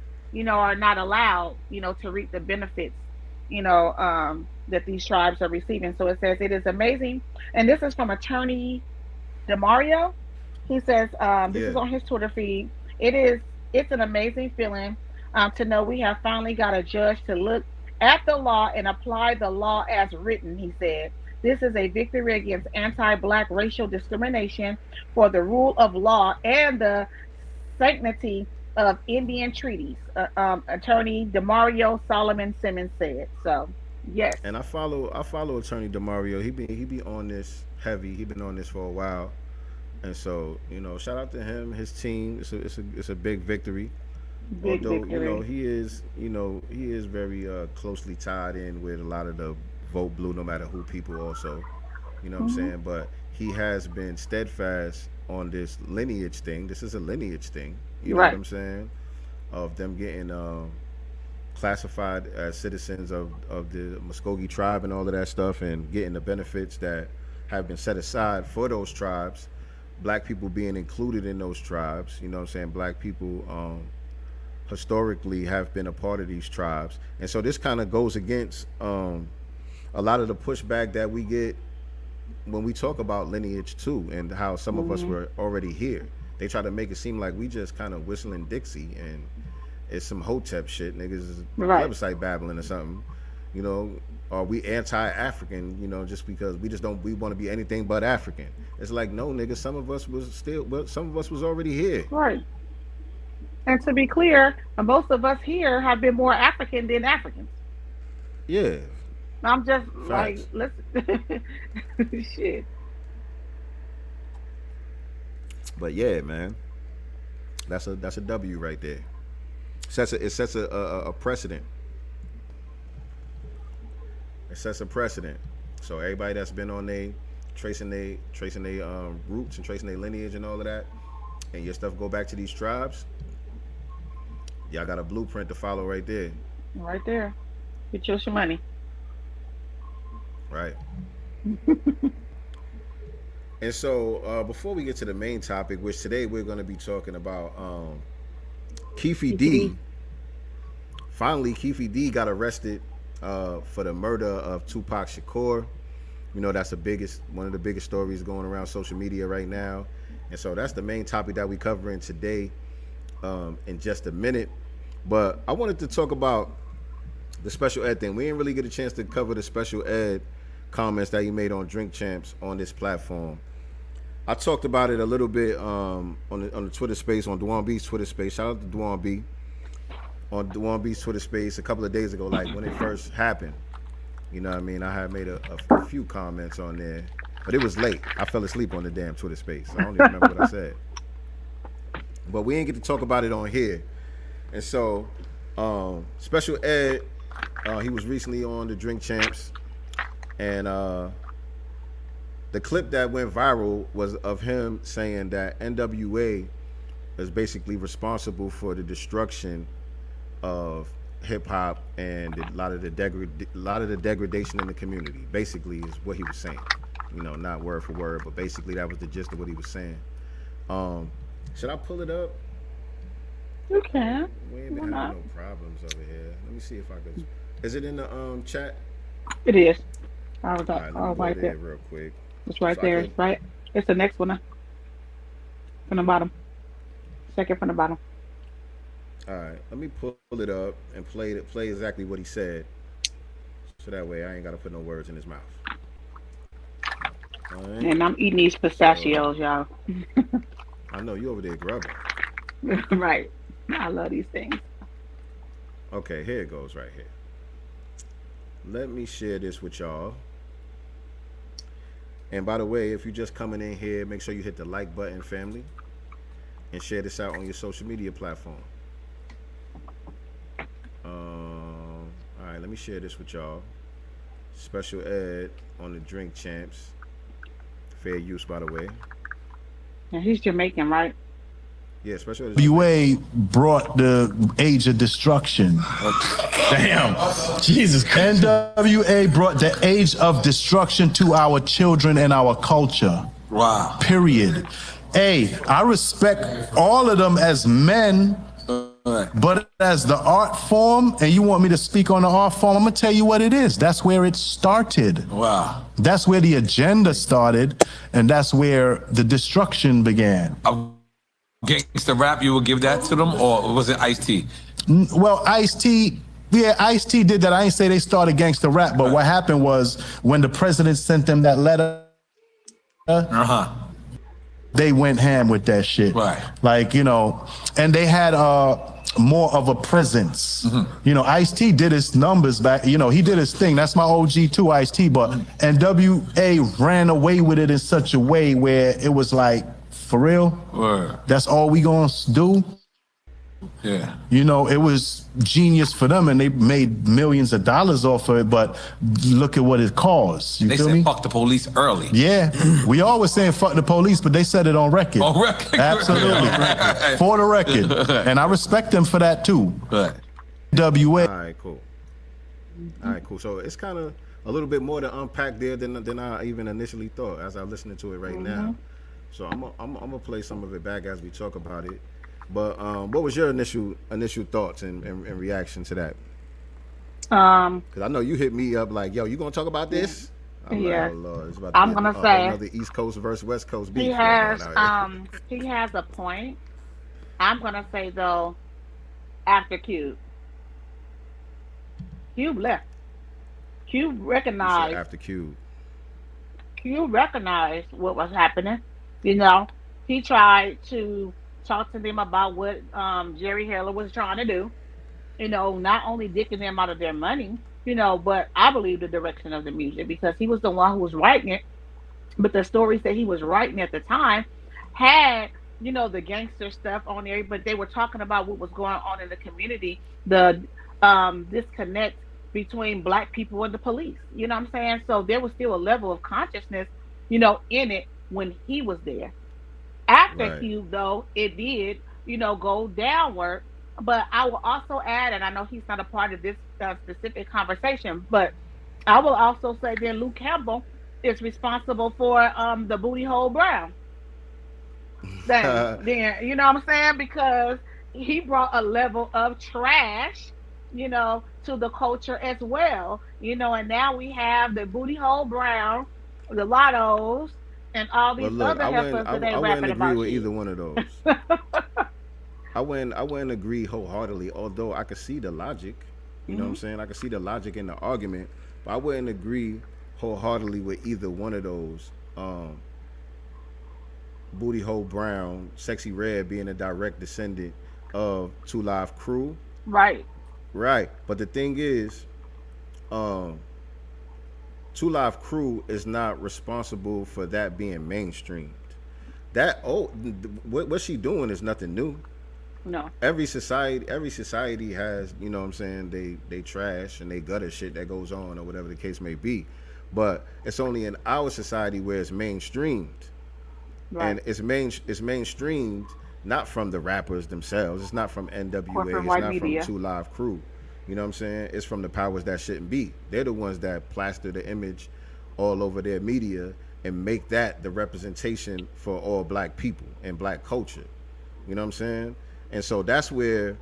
are not allowed, to reap the benefits, that these tribes are receiving. So it says it is amazing. And this is from attorney Demario. He says, this Yeah. is on his Twitter feed. It's an amazing feeling to know we have finally got a judge to look at the law and apply the law as written, he said. This is a victory against anti black racial discrimination for the rule of law and the sanctity of Indian treaties, attorney Demario Solomon Simmons said. So, yes. And I follow Attorney Demario. He be on this heavy. He been on this for a while. And so, shout out to him, his team. It's a big victory. Big Although, victory. he is very closely tied in with a lot of the vote blue, no matter who people also. You know what I'm Hmm. saying? But he has been steadfast on this lineage thing. This is a lineage thing. You know what Right. I'm saying? Of them getting classified as citizens of the Muskogee tribe and all of that stuff, and getting the benefits that have been set aside for those tribes. Black people being included in those tribes. You know what I'm saying? Black people historically have been a part of these tribes. And so this kind of goes against a lot of the pushback that we get when we talk about lineage too, and how some of us Hmm. were already here. They try to make it seem like we just kind of whistling Dixie and it's some Hotep shit. Niggas is Right. plebiscite babbling or something. You know, are we anti-African? Just because we want to be anything but African. It's like, no, nigga. Some of us was still, well, some of us was already here. Right. And to be clear, most of us here have been more African than Africans. Yeah, I'm just like, facts. listen, shit. But yeah, man, that's a W right there. It sets a precedent. It sets a precedent. So everybody that's been on tracing they roots and tracing their lineage and all of that, and your stuff go back to these tribes, y'all got a blueprint to follow right there, Right there. Get your money. right? And so before we get to the main topic, which today we're going to be talking about Keefe D. PPD. Finally, Keefe D got arrested for the murder of Tupac Shakur. That's one of the biggest stories going around social media right now. And so that's the main topic that we covering today in just a minute. But I wanted to talk about the special ed thing. We didn't really get a chance to cover the special ed comments that he made on Drink Champs on this platform. I talked about it a little bit on the Twitter space, on Dwan B's Twitter space. Shout out to Dwan B. On Dwan B's Twitter space a couple of days ago, like when it first happened. You know what I mean? I had made a few comments on there, but it was late. I fell asleep on the damn Twitter space. I don't even remember what I said. But we didn't get to talk about it on here. And so, Special Ed, he was recently on the Drink Champs, and the clip that went viral was of him saying that NWA is basically responsible for the destruction of hip hop and a lot of the degradation in the community. Basically, is what he was saying. Not word for word, but basically that was the gist of what he was saying. Should I pull it up? You can. We ain't Why been not? having no problems over here. Let me see if I could. Is it in the chat? It is. I was All up. right, let me Oh, go right there there. real quick. It's right So I there. could. Right. It's the next one from the bottom. Second from the bottom. All right, let me pull it up and play exactly what he said, so that way I ain't got to put no words in his mouth. All right. And I'm eating these So pistachios, y'all. I know you over there grubbing. Right. I love these things. Okay, here it goes right here. Let me share this with y'all. And by the way, if you're just coming in here, make sure you hit the like button, family. and share this out on your social media platform. All right, let me share this with y'all. Special ed on the Drink Champs. Fair use, by the way. And he's Jamaican, right? Yeah, special ed. WA brought the age of destruction. Damn. Jesus Christ. NWA brought the age of destruction to our children and our culture. Wow. Period. Hey, I respect all of them as men, but as the art form, and you want me to speak on the art form, I'm gonna tell you what it is. That's where it started. Wow. That's where the agenda started, and that's where the destruction began. Gangsta rap, you would give that to them, or was it Ice-T? Well, Ice-T, yeah, Ice-T did that. I ain't say they started gangsta rap, but what happened was when the president sent them that letter, they went ham with that shit. Right. Like, you know, and they had more of a presence. You know, Ice-T did his numbers back, you know, he did his thing. That's my OG too, Ice-T, but NWA ran away with it in such a way where it was like, for real? Word. That's all we gonna do? Yeah. You know, it was genius for them, and they made millions of dollars off of it, but look at what it caused. You They feel said me? fuck the police early. Yeah, we always saying fuck the police, but they said it on record. On record. Absolutely. For the record. And I respect them for that too. Right. WA. All right, cool. All right, cool. So it's kind of a little bit more to unpack there than I even initially thought as I'm listening to it right now. So I'm gonna play some of it back as we talk about it. But what was your initial thoughts and reaction to that? Because I know you hit me up like, yo, you gonna talk about this? I'm like, oh Lord, it's about to I'm be gonna say another East Coast versus West Coast beef. he has a point. I'm gonna say though, after Cube left. Cube recognized after Cube. Cube recognized what was happening. You know, he tried to talk to them about what Jerry Heller was trying to do. You know, not only dicking them out of their money, you know, but I believe the direction of the music because he was the one who was writing it. But the stories that he was writing at the time had, you know, the gangster stuff on there, but they were talking about what was going on in the community, the disconnect between black people and the police. You know what I'm saying? So there was still a level of consciousness, you know, in it when he was there. After Cube, though, it did, you know, go downward. But I will also add, and I know he's not a part of this specific conversation, but I will also say that Luke Campbell is responsible for the Booty Hole Brown thing. Then, you know what I'm saying? Because he brought a level of trash, you know, to the culture as well. You know, and now we have the Booty Hole Brown, the Lottos, and all these other heifers that they rapping about. I wouldn't agree with either one of those. I wouldn't agree wholeheartedly, although I could see the logic. You know what I'm saying? I could see the logic in the argument, but I wouldn't agree wholeheartedly with either one of those. Booty Hole Brown, Sexy Red being a direct descendant of 2 Live Crew. Right. But the thing is, 2 Live Crew is not responsible for that being mainstreamed. What she doing is nothing new. No. Every society has, you know what I'm saying, they trash and they gutter shit that goes on or whatever the case may be. But it's only in our society where it's mainstreamed. Right. And it's mainstreamed not from the rappers themselves. It's not from NWA. It's not media. From 2 Live Crew. You know what I'm saying? It's from the powers that shouldn't be. They're the ones that plaster the image all over their media and make that the representation for all black people and black culture. You know what I'm saying? And so that's where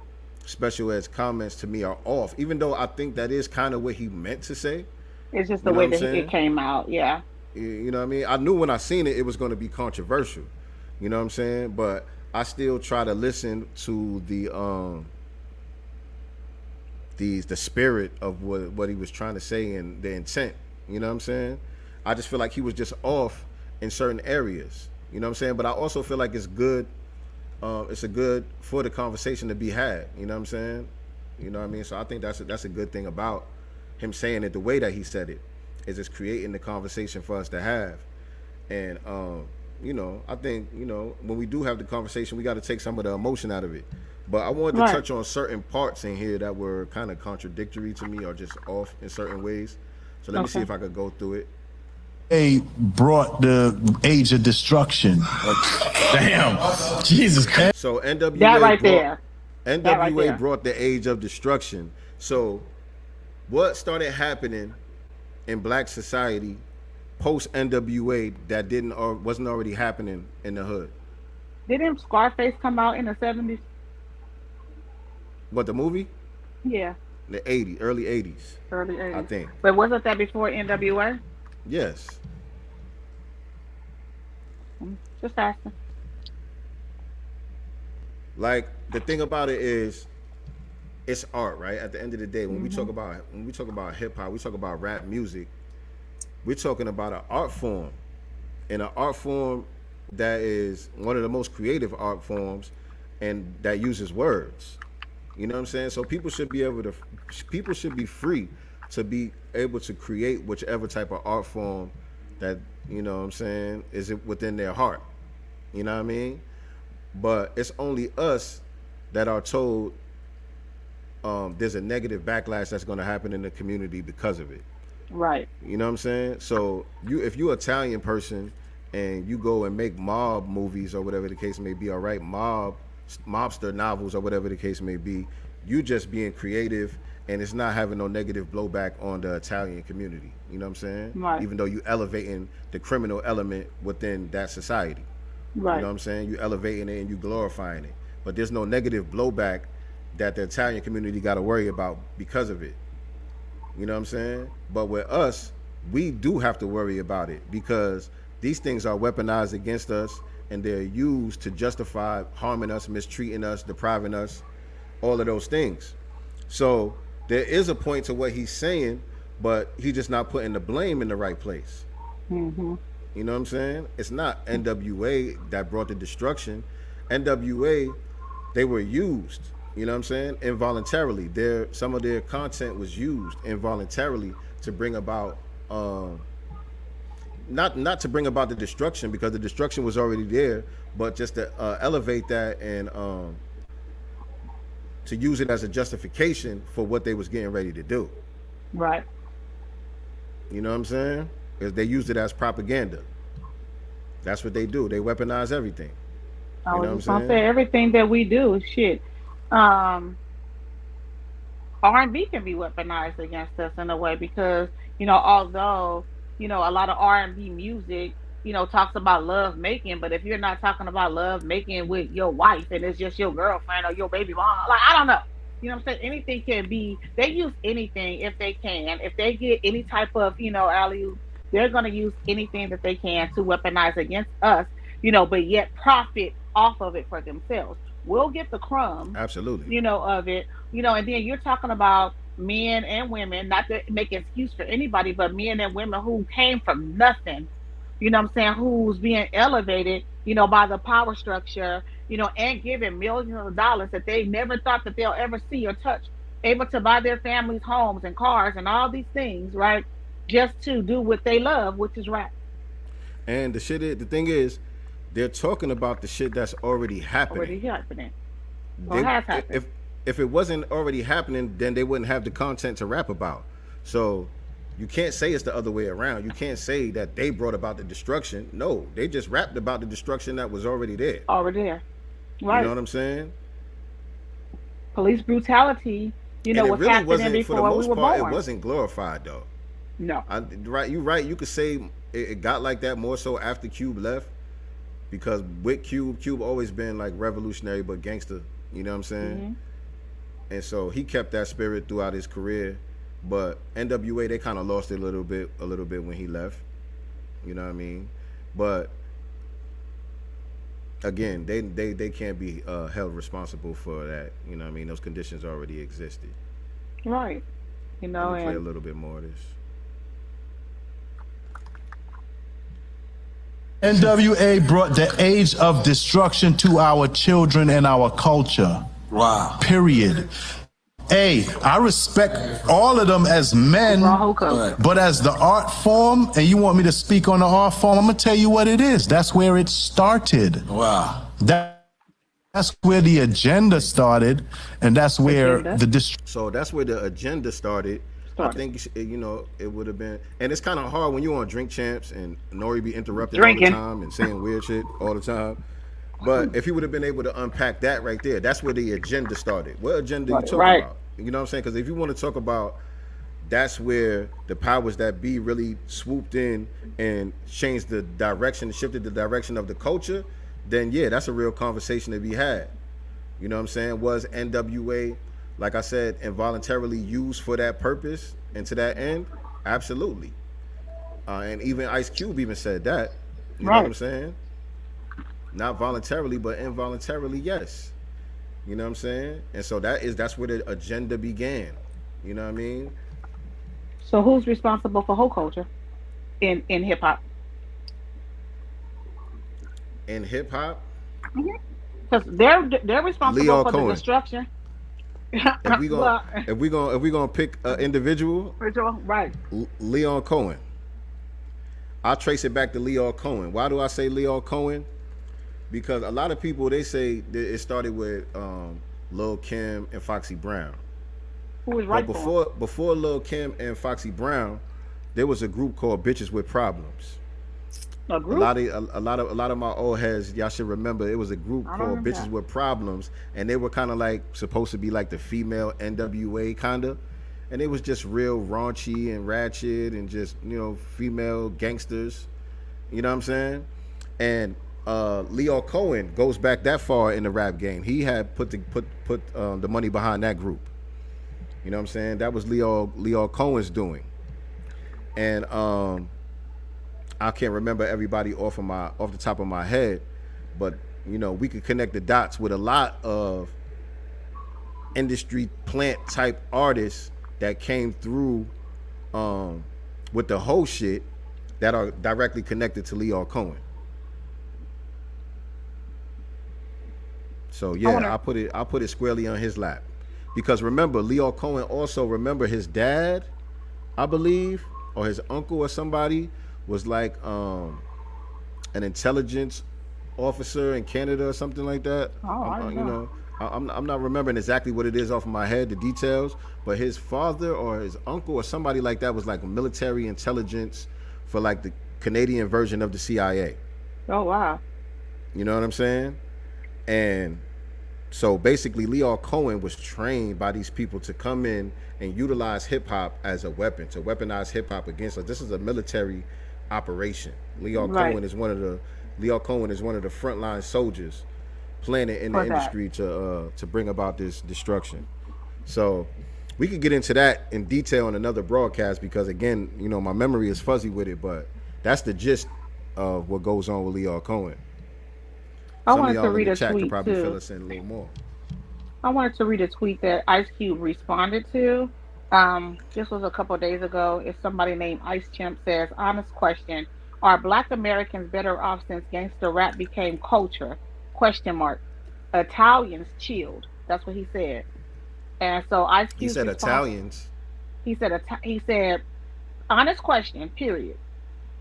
Special Ed's comments to me are off, even though I think that is kind of what he meant to say. It's just the way that it came out, yeah. You know what I mean? I knew when I seen it was going to be controversial. You know what I'm saying? But I still try to listen to the spirit of what he was trying to say and the intent. You know what I'm saying? I just feel like he was just off in certain areas. You know what I'm saying? But I also feel like it's good. It's a good for the conversation to be had. You know what I'm saying? You know what I mean? So I think that's a good thing about him saying it the way that he said it, is it's creating the conversation for us to have. And you know, I think, you know, when we do have the conversation, we got to take some of the emotion out of it. But I wanted to Right. touch on certain parts in here that were kind of contradictory to me or just off in certain ways. So let me see Okay. if I could go through it. They brought the age of destruction. Damn. Jesus Christ. So NWA That right brought, there. NWA That right there. brought the age of destruction. So what started happening in black society post NWA that didn't or wasn't already happening in the hood? Didn't Scarface come out in the 70s? What, the movie? Yeah, The 80s, early 80s, early 80s. I think. But wasn't that before NWA? Yes. Just asking. Like, the thing about it is, it's art, right? At the end of the day, when we talk about hip hop, we talk about rap music. We're talking about an art form, and an art form that is one of the most creative art forms, and that uses words. You know what I'm saying? So people should be free to be able to create whichever type of art form that, you know what I'm saying, is it within their heart. You know what I mean? But it's only us that are told there's a negative backlash that's going to happen in the community because of it. Right. You know what I'm saying? So if you're an Italian person and you go and make mob movies or whatever the case may be, all right, mobster novels or whatever the case may be, you just being creative and it's not having no negative blowback on the Italian community. You know what I'm saying? Right. Even though you elevating the criminal element within that society. Right. You know what I'm saying? You elevating it and you glorifying it. But there's no negative blowback that the Italian community got to worry about because of it. You know what I'm saying? But with us, we do have to worry about it because these things are weaponized against us and they're used to justify harming us, mistreating us, depriving us, all of those things. So there is a point to what he's saying, but he's just not putting the blame in the right place. Mm-hmm. You know what I'm saying? It's not NWA that brought the destruction. NWA, they were used, you know what I'm saying, involuntarily. Some of their content was used involuntarily to bring about, not to bring about the destruction because the destruction was already there, but just to elevate that and to use it as a justification for what they was getting ready to do. Right. You know what I'm saying? Because they used it as propaganda. That's what they do. They weaponize everything. I You know was what just I'm gonna saying? say everything that we do is shit. R&B can be weaponized against us in a way because, you know, although, you know, a lot of R&B music, you know, talks about love making, but if you're not talking about love making with your wife and it's just your girlfriend or your baby mom, like, I don't know. You know what I'm saying? Anything can be, they use anything if they can. If they get any type of, you know, alley, they're going to use anything that they can to weaponize against us, you know, but yet profit off of it for themselves. We'll get the crumbs, Absolutely. you know, of it, you know, and then you're talking about men and women, not to make an excuse for anybody, but men and women who came from nothing, you know what I'm saying, who's being elevated, you know, by the power structure, you know, and given millions of dollars that they never thought that they'll ever see or touch, able to buy their families homes and cars and all these things, right? Just to do what they love, which is rap. And the thing is, they're talking about the shit that's already happening. Already happening. Or has happened. If it wasn't already happening, then they wouldn't have the content to rap about. So you can't say it's the other way around. You can't say that they brought about the destruction. No, they just rapped about the destruction that was already there. Already there. Right. You know what I'm saying? Police brutality, you know, And it was really happening wasn't, for before the we most were part, born. it wasn't glorified though. No. Right, you're right. You could say it got like that more so after Cube left, because with Cube always been like revolutionary but gangster. You know what I'm saying? Mm-hmm. And so he kept that spirit throughout his career. But NWA, they kind of lost it a little bit when he left. You know what I mean? But again, they can't be held responsible for that. You know what I mean? Those conditions already existed. Right. You know, Let me play a and little bit more of this. NWA brought the age of destruction to our children and our culture. Wow. Period. Hey, I respect all of them as men, but as the art form, and you want me to speak on the art form, I'm gonna tell you what it is. That's where it started. Wow. That's where the agenda started, and that's where So that's where the agenda started. I think, you know, it would have been, and it's kind of hard when you're on Drink Champs and Nori be interrupted all the time and saying weird shit all the time. But if he would have been able to unpack that right there, that's where the agenda started. What agenda you talking about? You know what I'm saying? Because if you want to talk about, that's where the powers that be really swooped in and changed the direction, shifted the direction of the culture, then yeah, that's a real conversation to be had. You know what I'm saying? Was NWA, like I said, involuntarily used for that purpose and to that end? Absolutely. And even Ice Cube even said that. You know what I'm saying? Not voluntarily, but involuntarily, yes. You know what I'm saying? And so that's where the agenda began. You know what I mean? So who's responsible for hoe culture in hip hop? In hip hop? Because they're responsible Leo for Cohen. the destruction. If we gonna pick an individual, right? Leon Cohen. I'll trace it back to Leon Cohen. Why do I say Leon Cohen? Because a lot of people, they say that it started with Lil' Kim and Foxy Brown. Who was right before Lil' Kim and Foxy Brown, there was a group called Bitches with Problems. A group? A lot of my old heads, y'all should remember, it was a group called Bitches with Problems, and they were kind of like supposed to be like the female NWA kind of, and it was just real raunchy and ratchet and just, you know, female gangsters. You know what I'm saying? And Leo Cohen goes back that far in the rap game. He had put the money behind that group. You know what I'm saying? That was Leo Cohen's doing. And I can't remember everybody off the top of my head, but you know, we could connect the dots with a lot of industry plant type artists that came through with the whole shit that are directly connected to Leo Cohen. So yeah, I'll put it squarely on his lap. Because remember, Leo Cohen also, remember his dad, I believe, or his uncle or somebody was like an intelligence officer in Canada or something like that. I'm not remembering exactly what it is off of my head, the details, but his father or his uncle or somebody like that was like military intelligence for like the Canadian version of the CIA. Oh wow. You know what I'm saying? And so basically Leo Cohen was trained by these people to come in and utilize hip hop as a weapon, to weaponize hip hop against us. This is a military operation. Leo Cohen is one of the frontline soldiers planted in the industry to bring about this destruction. So we could get into that in detail in another broadcast because again, you know, my memory is fuzzy with it, but that's the gist of what goes on with Leo Cohen. I wanted to read a tweet could probably too. fill us in a little more. I wanted to read a tweet that Ice Cube responded to. This was a couple of days ago. It's somebody named Ice Chimp says, honest question, are Black Americans better off since gangster rap became culture? Question mark. Italians chilled. That's what he said. And so Ice Cube. He said Italians. He said, honest question, period.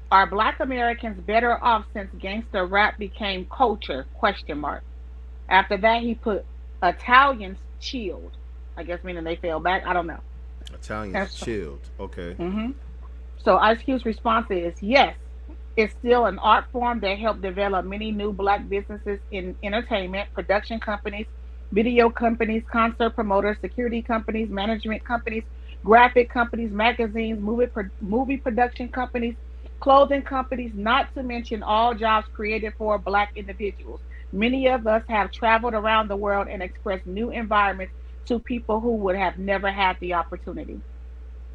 Are Black Americans better off since gangster rap became culture? Question mark. After that, he put Italians chilled. I guess meaning they fell back. I don't know. Italians chilled. Okay. So Ice Cube's response is yes. It's still an art form that helped develop many new Black businesses in entertainment, production companies, video companies, concert promoters, security companies, management companies, graphic companies, magazines, movie production companies, clothing companies, not to mention all jobs created for Black individuals. Many of us have traveled around the world and expressed new environments to people who would have never had the opportunity.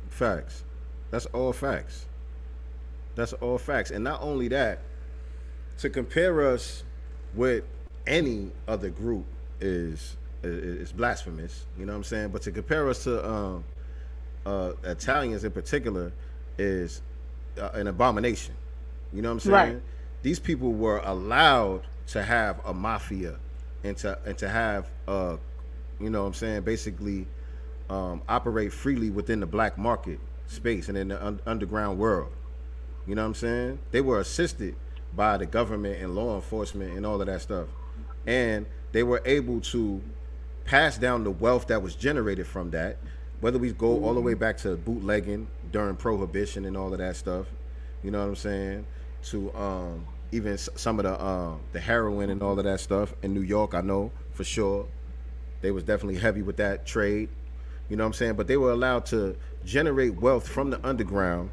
Facts. That's all facts. That's all facts. And not only that, to compare us with any other group is blasphemous, you know what I'm saying? But to compare us to Italians in particular is an abomination. You know what I'm saying? Right. These people were allowed to have a mafia and to have you know what I'm saying, basically operate freely within the black market space and in the underground world. You know what I'm saying? They were assisted by the government and law enforcement and all of that stuff. And they were able to pass down the wealth that was generated from that, whether we go all the way back to bootlegging during Prohibition and all of that stuff, you know what I'm saying, to even some of the heroin and all of that stuff in New York, I know for sure. They was definitely heavy with that trade, you know what I'm saying? But they were allowed to generate wealth from the underground,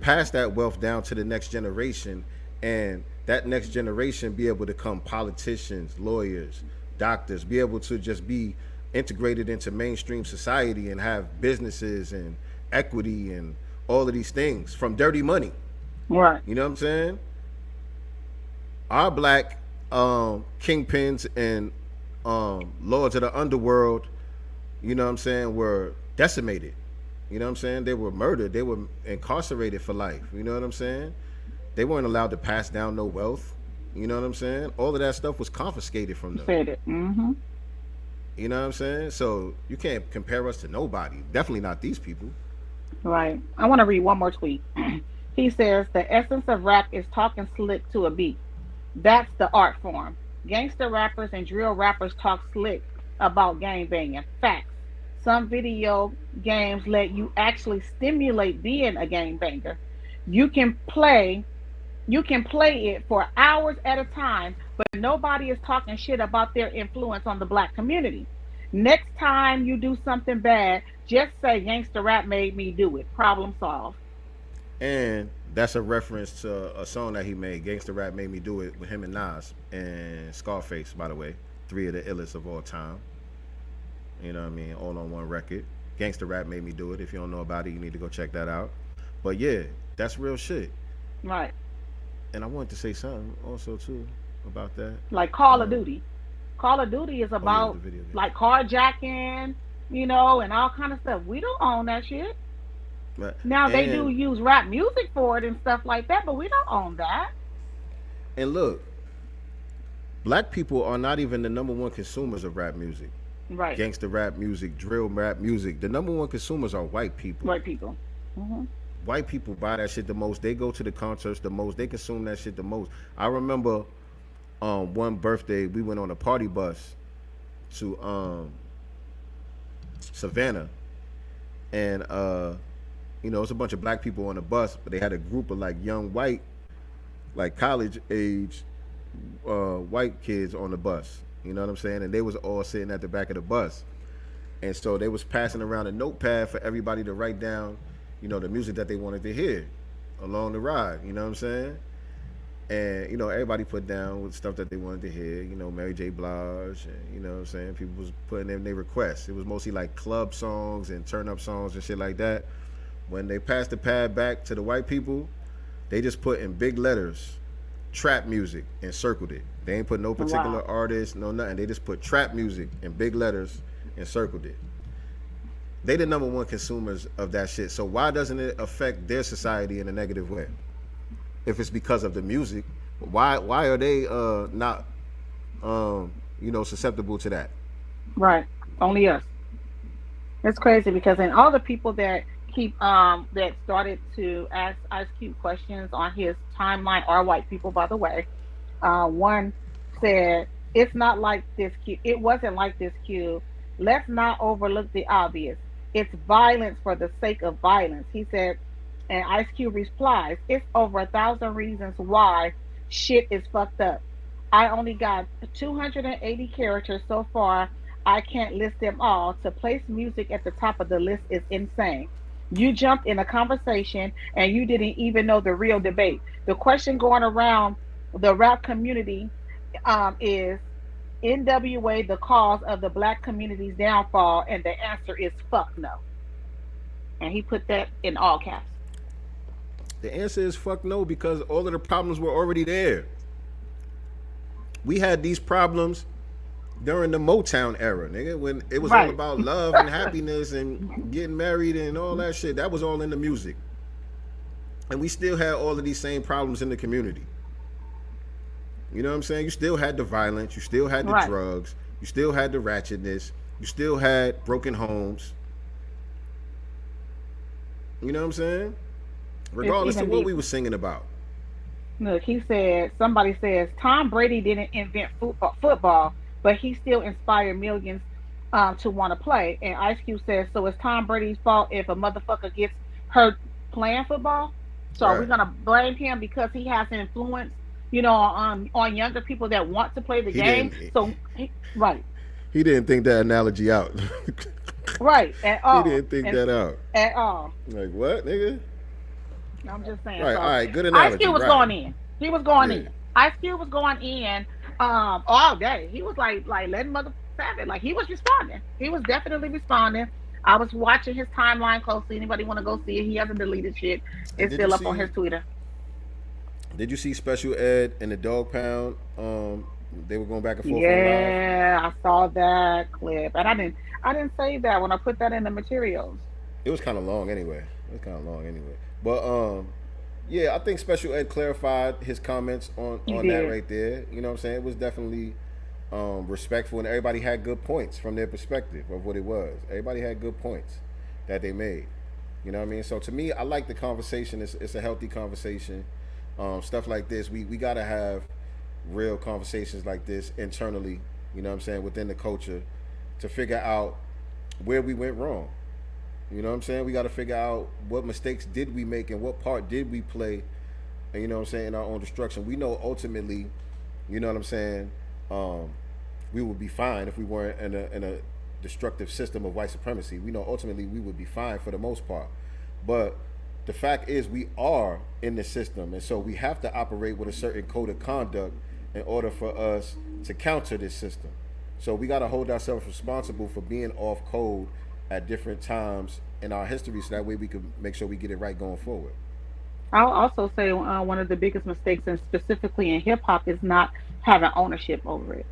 pass that wealth down to the next generation, and that next generation be able to become politicians, lawyers, doctors, be able to just be integrated into mainstream society and have businesses and equity and all of these things from dirty money. Right. You know what I'm saying? Our black kingpins and lords of the underworld, you know what I'm saying, were decimated. You know what I'm saying? They were murdered. They were incarcerated for life. You know what I'm saying? They weren't allowed to pass down no wealth. You know what I'm saying? All of that stuff was confiscated from them. Mm-hmm. You know what I'm saying? So you can't compare us to nobody. Definitely not these people. Right. I want to read one more tweet. He says, the essence of rap is talking slick to a beat. That's the art form. Gangster rappers and drill rappers talk slick about gangbanging. Facts. Some video games let you actually stimulate being a gangbanger. You can play it for hours at a time, but nobody is talking shit about their influence on the black community. Next time you do something bad, just say gangster rap made me do it. Problem solved. And that's a reference to a song that he made, Gangsta Rap Made Me Do It, with him and Nas and Scarface, by the way. 3 of the illest of all time. You know what I mean? All on one record. Gangsta Rap Made Me Do It. If you don't know about it, you need to go check that out. But yeah, that's real shit. Right. And I wanted to say something also too about that. Like Call of Duty. Call of Duty is about like carjacking, you know, and all kind of stuff. We don't own that shit. Right. Now they do use rap music for it and stuff like that, but we don't own that. And look, black people are not even the #1 consumers of rap music. Right. Gangster rap music, drill rap music. The #1 consumers are white people. White people. Mm-hmm. White people buy that shit the most. They go to the concerts the most. They consume that shit the most. I remember one birthday, we went on a party bus to Savannah. And, you know, it's a bunch of black people on the bus, but they had a group of like young white, like college age white kids on the bus. You know what I'm saying? And they was all sitting at the back of the bus. And so they was passing around a notepad for everybody to write down, you know, the music that they wanted to hear along the ride, you know what I'm saying? And, you know, everybody put down with stuff that they wanted to hear, you know, Mary J. Blige, and, you know what I'm saying? People was putting in their requests. It was mostly like club songs and turn up songs and shit like that. When they passed the pad back to the white people, they just put in big letters, trap music, and circled it. They ain't put no particular artist, no nothing. They just put trap music in big letters and circled it. They the #1 consumers of that shit. So why doesn't it affect their society in a negative way? If it's because of the music, why are they not you know, susceptible to that? Right. Only us. It's crazy because then all the people that keep that started to ask Ice Cube questions on his timeline are white people, by the way. One said, it's not like this, Cube. It wasn't like this, Cube. Let's not overlook the obvious. It's violence for the sake of violence. He said, and Ice Cube replies, it's over 1,000 reasons why shit is fucked up. I only got 280 characters so far. I can't list them all. To place music at the top of the list is insane. You jumped in a conversation and you didn't even know the real debate. The question going around the rap community is NWA the cause of the black community's downfall, and the answer is fuck no. And he put that in all caps. The answer is fuck no, because all of the problems were already there. We had these problems during the Motown era, nigga, when it was all about love and happiness and getting married and all that shit. That was all in the music. And we still had all of these same problems in the community. You know what I'm saying? You still had the violence. You still had the drugs. You still had the ratchetness. You still had broken homes. You know what I'm saying? Regardless of what we were singing about. Look, he said, somebody says, Tom Brady didn't invent football, but he still inspired millions to want to play. And Ice Cube says, so it's Tom Brady's fault if a motherfucker gets hurt playing football? So are we going to blame him because he has an influence, on younger people that want to play the game? Right. He didn't think that analogy out. Right, at all. He didn't think that out. At all. Like, what, nigga? I'm just saying. Right, so, all right, good analogy. Ice Cube was going in. He was going in. Ice Cube was going in all day. He was like letting mother have it. Like, he was responding. He was definitely responding. I was watching his timeline closely. Anybody want to go see it? He hasn't deleted shit. It's still up on his Twitter. Did you see Special Ed and the Dog Pound? They were going back and forth. Yeah, I saw that clip, and I didn't save that when I put that in the materials. It was kind of long anyway. But yeah, I think Special Ed clarified his comments on that right there. You know what I'm saying? It was definitely respectful, and everybody had good points from their perspective of what it was. Everybody had good points that they made. You know what I mean? So to me, I like the conversation. It's a healthy conversation. Stuff like this, we got to have real conversations like this internally, you know what I'm saying, within the culture, to figure out where we went wrong. You know what I'm saying? We got to figure out what mistakes did we make and what part did we play, and you know what I'm saying, in our own destruction. We know ultimately, you know what I'm saying, we would be fine if we weren't in a destructive system of white supremacy. We know ultimately we would be fine for the most part. But the fact is, we are in the system, and so we have to operate with a certain code of conduct in order for us to counter this system. So we got to hold ourselves responsible for being off code at different times in our history, so that way we can make sure we get it right going forward. I'll also say one of the biggest mistakes, and specifically in hip hop, is not having ownership over it.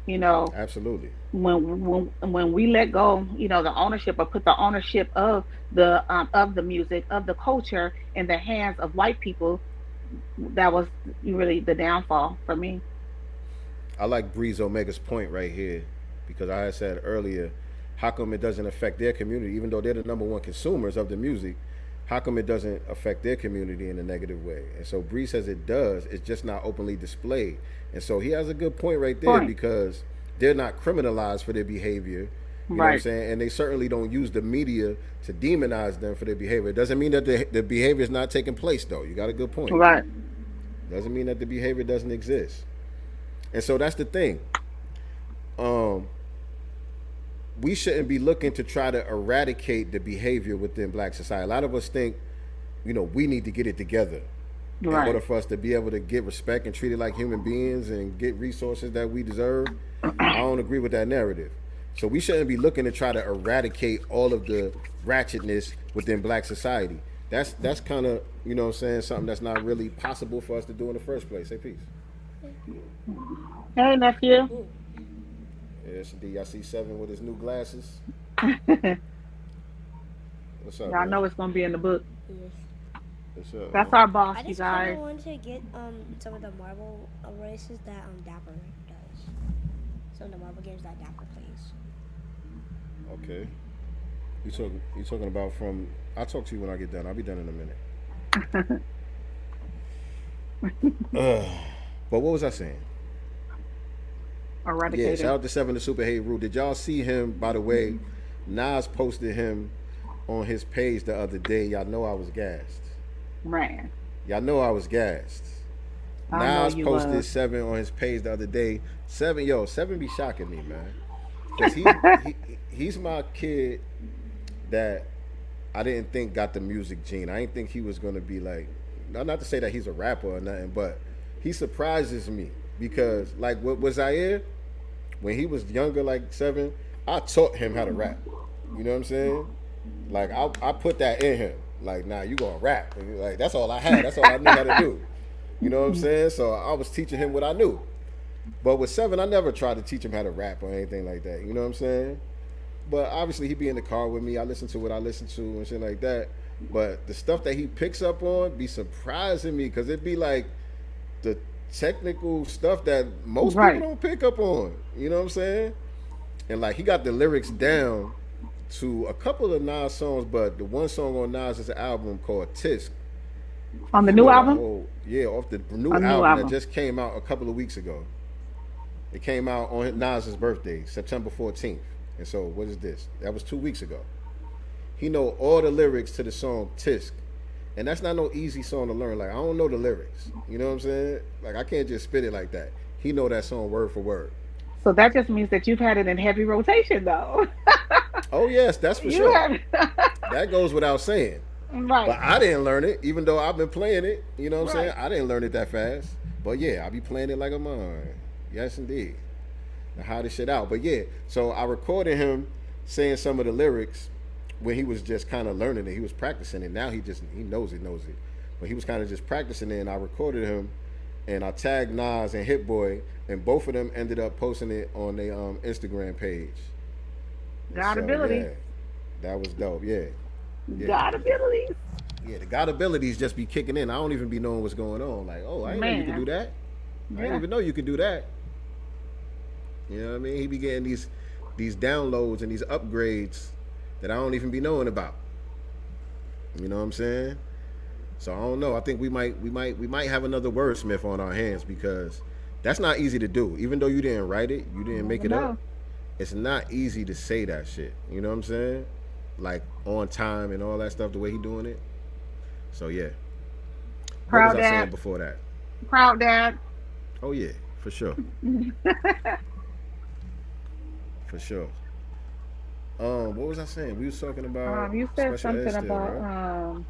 Absolutely. When we let go, the ownership, or put the ownership of the music, of the culture, in the hands of white people, that was really the downfall for me. I like Breeze Omega's point right here, because I had said earlier, how come it doesn't affect their community, even though they're the number one consumers of the music? How come it doesn't affect their community in a negative way? And so Breeze says it does. It's just not openly displayed. And so he has a good point right there, because they're not criminalized for their behavior. You know what I'm saying? And they certainly don't use the media to demonize them for their behavior. It doesn't mean that the behavior is not taking place, though. You got a good point. Right. Doesn't mean that the behavior doesn't exist. And so that's the thing. We shouldn't be looking to try to eradicate the behavior within black society. A lot of us think, we need to get it together in order for us to be able to get respect and treat it like human beings and get resources that we deserve. I don't agree with that narrative. So we shouldn't be looking to try to eradicate all of the ratchetness within black society. That's kind of, you know what I'm saying, something that's not really possible for us to do in the first place. Say peace. Hey, nephew. Yes, indeed. I see Seven with his new glasses. What's up? Y'all know it's gonna be in the book. What's up? That's our boss, I you just guys. kind of want to get some of the Marvel races that Dapper does. Some of the Marvel games that Dapper plays. Okay. You talking about from? I'll talk to you when I get done. I'll be done in a minute. But what was I saying? Eradicated. Yeah, shout out to Seven the Super Hate Rule. Did y'all see him, by the way? Nas posted him on his page the other day. Y'all know I was gassed. Man. Y'all know I was gassed. Nas posted Seven on his page the other day. Seven be shocking me, man. Because he's my kid that I didn't think got the music gene. I didn't think he was going to be like, not to say that he's a rapper or nothing, but he surprises me. Because, like, with Zaire, when he was younger, like 7, I taught him how to rap. You know what I'm saying? Like, I put that in him. Like, nah, you gonna rap. And like, that's all I had. That's all I knew how to do. You know what I'm saying? So I was teaching him what I knew. But with 7, I never tried to teach him how to rap or anything like that. You know what I'm saying? But obviously, he'd be in the car with me. I listen to what I listen to and shit like that. But the stuff that he picks up on be surprising me, because it'd be like the technical stuff that most people don't pick up on. You know what I'm saying? And like, he got the lyrics down to a couple of Nas songs, but the one song on Nas' album called Tisk. On the new album? Off the new album that just came out a couple of weeks ago. It came out on Nas's birthday, September 14th. And so, what is this? That was 2 weeks ago. He know all the lyrics to the song Tisk. And that's not no easy song to learn. Like, I don't know the lyrics. You know what I'm saying? Like, I can't just spit it like that. He know that song word for word. So that just means that you've had it in heavy rotation, though. Oh, yes, that's for sure. That goes without saying. Right. But I didn't learn it, even though I've been playing it. You know what I'm saying? I didn't learn it that fast. But yeah, I be playing it like a man. Yes, indeed. And how this shit out. But yeah, so I recorded him saying some of the lyrics when he was just kind of learning it. He was practicing it. Now he knows it. But he was kind of just practicing it, and I recorded him, and I tagged Nas and Hit Boy, and both of them ended up posting it on their Instagram page. God ability. Yeah, that was dope. Yeah. God abilities. Yeah, the God abilities just be kicking in. I don't even be knowing what's going on. Like, oh, I didn't know you could do that. I didn't even know you could do that. You know what I mean? He be getting these downloads and these upgrades that I don't even be knowing about. You know what I'm saying? So I don't know. I think we might have another wordsmith on our hands, because that's not easy to do. Even though you didn't write it, you didn't make it up. It's not easy to say that shit. You know what I'm saying? Like on time and all that stuff, the way he doing it. So yeah. Proud what was I dad. saying before that? Proud dad. Oh yeah, for sure. For sure. What was I saying? We was talking about you said something about right?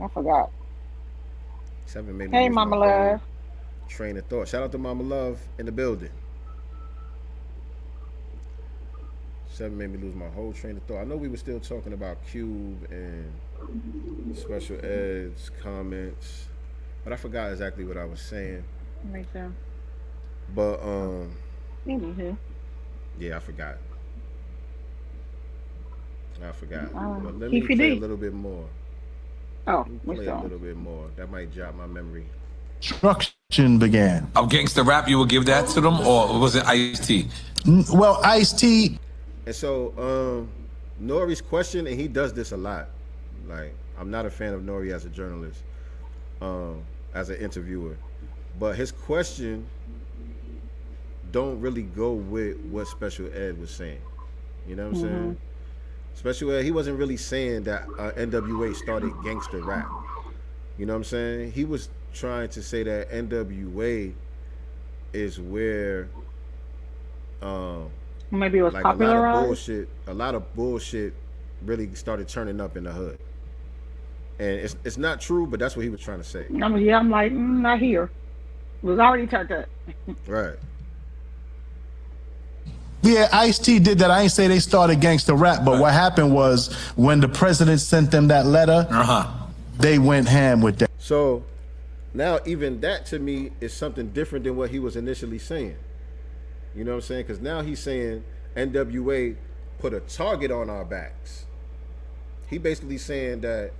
I forgot. Hey Mama Love. Train of thought. Shout out to Mama Love in the building. 7 made me lose my whole train of thought. I know we were still talking about Cube and Special Ed's comments, but I forgot exactly what I was saying. Me too. But yeah, I forgot. But let me Keefe play D. a little bit more. Oh, play a little bit more. That might jog my memory. Construction began. Of gangster rap, you would give that to them, or was it Ice-T? Well, Ice-T. And so, Nori's question, and he does this a lot. Like, I'm not a fan of Nori as a journalist, as an interviewer, but his question don't really go with what Special Ed was saying. You know what I'm saying? Special Ed, he wasn't really saying that NWA started gangster rap. You know what I'm saying? He was trying to say that NWA is where maybe it was like popularized. a lot of bullshit really started turning up in the hood. And it's not true, but that's what he was trying to say. I'm like, not here. It was already turned up. Right. Yeah, Ice-T did that. I ain't say they started gangster rap, but what happened was when the president sent them that letter, they went ham with that. So now even that to me is something different than what he was initially saying. You know what I'm saying? Because now he's saying NWA put a target on our backs. He basically saying that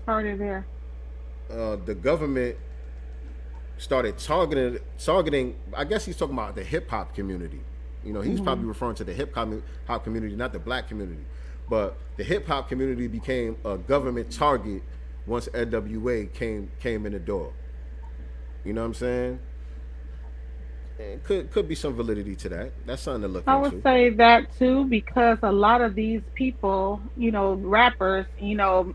the government started targeting. I guess he's talking about the hip hop community. You know, he's probably referring to the hip hop community, not the black community. But the hip hop community became a government target once NWA came in the door. You know what I'm saying? And could be some validity to that. That's something to look into. I would say that too, because a lot of these people, you know, rappers, you know,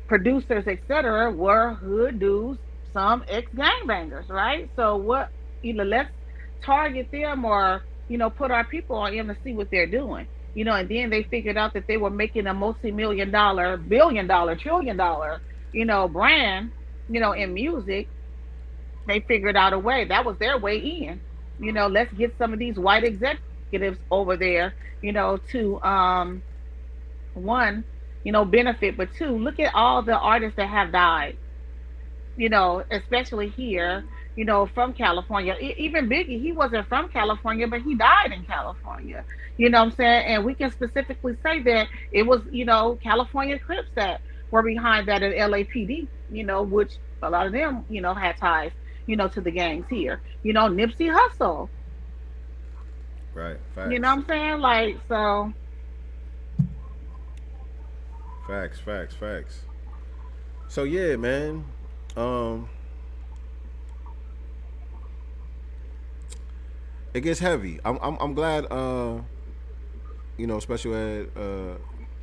producers, etc., were hood dudes, some ex-gangbangers, right? So what, either let's target them or, you know, put our people on them and see what they're doing. You know, and then they figured out that they were making a multi-million-dollar, billion-dollar, trillion-dollar, you know, brand, you know, in music. They figured out a way. That was their way in. You know, let's get some of these white executives over there, you know, to one, you know, benefit, but two, look at all the artists that have died, you know, especially here, you know, from California. Even Biggie, he wasn't from California, but he died in California. You know what I'm saying? And we can specifically say that it was, you know, California Crips that were behind that at LAPD, you know, which a lot of them, you know, had ties, you know, to the gangs here. You know, Nipsey Hussle. Right. Facts. You know what I'm saying? Like, so Facts. So yeah, man. It gets heavy. I'm glad Special Ed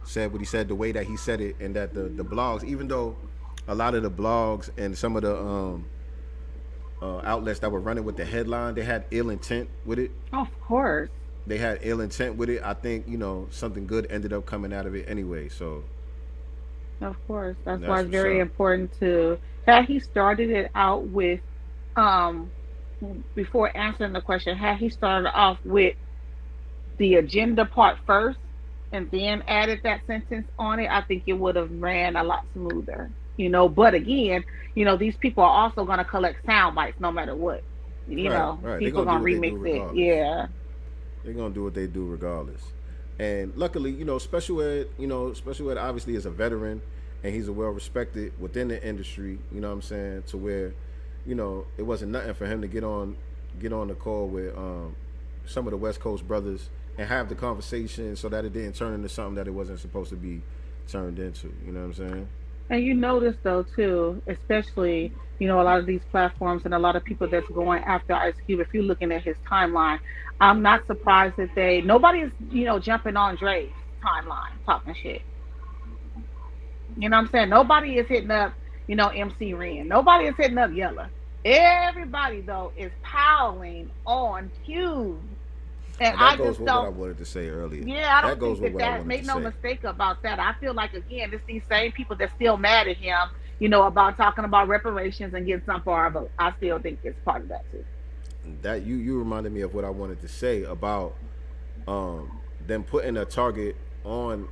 said what he said the way that he said it, and that the blogs, even though a lot of the blogs and some of the outlets that were running with the headline, they had ill intent with it. Of course. They had ill intent with it. I think, something good ended up coming out of it anyway. So of course. That's why it's very important to had he started it out with before answering the question, had he started off with the agenda part first and then added that sentence on it, I think it would have ran a lot smoother. But again, these people are also going to collect sound bites no matter what. Right. People going to remix it. Yeah. They're going to do what they do regardless. And luckily, Special Ed obviously is a veteran, and he's a well respected within the industry, you know what I'm saying, to where, it wasn't nothing for him to get on the call with some of the West Coast brothers and have the conversation so that it didn't turn into something that it wasn't supposed to be turned into, you know what I'm saying? And you notice though too, especially, a lot of these platforms and a lot of people that's going after Ice Cube, if you're looking at his timeline, I'm not surprised that nobody's, jumping on Dre's timeline talking shit. You know what I'm saying? Nobody is hitting up, MC Ren. Nobody is hitting up Yella. Everybody though is piling on Cube. And that goes with what I wanted to say earlier. Yeah, I don't think that make no mistake about that. I feel like, again, it's these same people that's still mad at him, about talking about reparations and getting some for our vote. I still think it's part of that too. That you reminded me of what I wanted to say about them putting a target on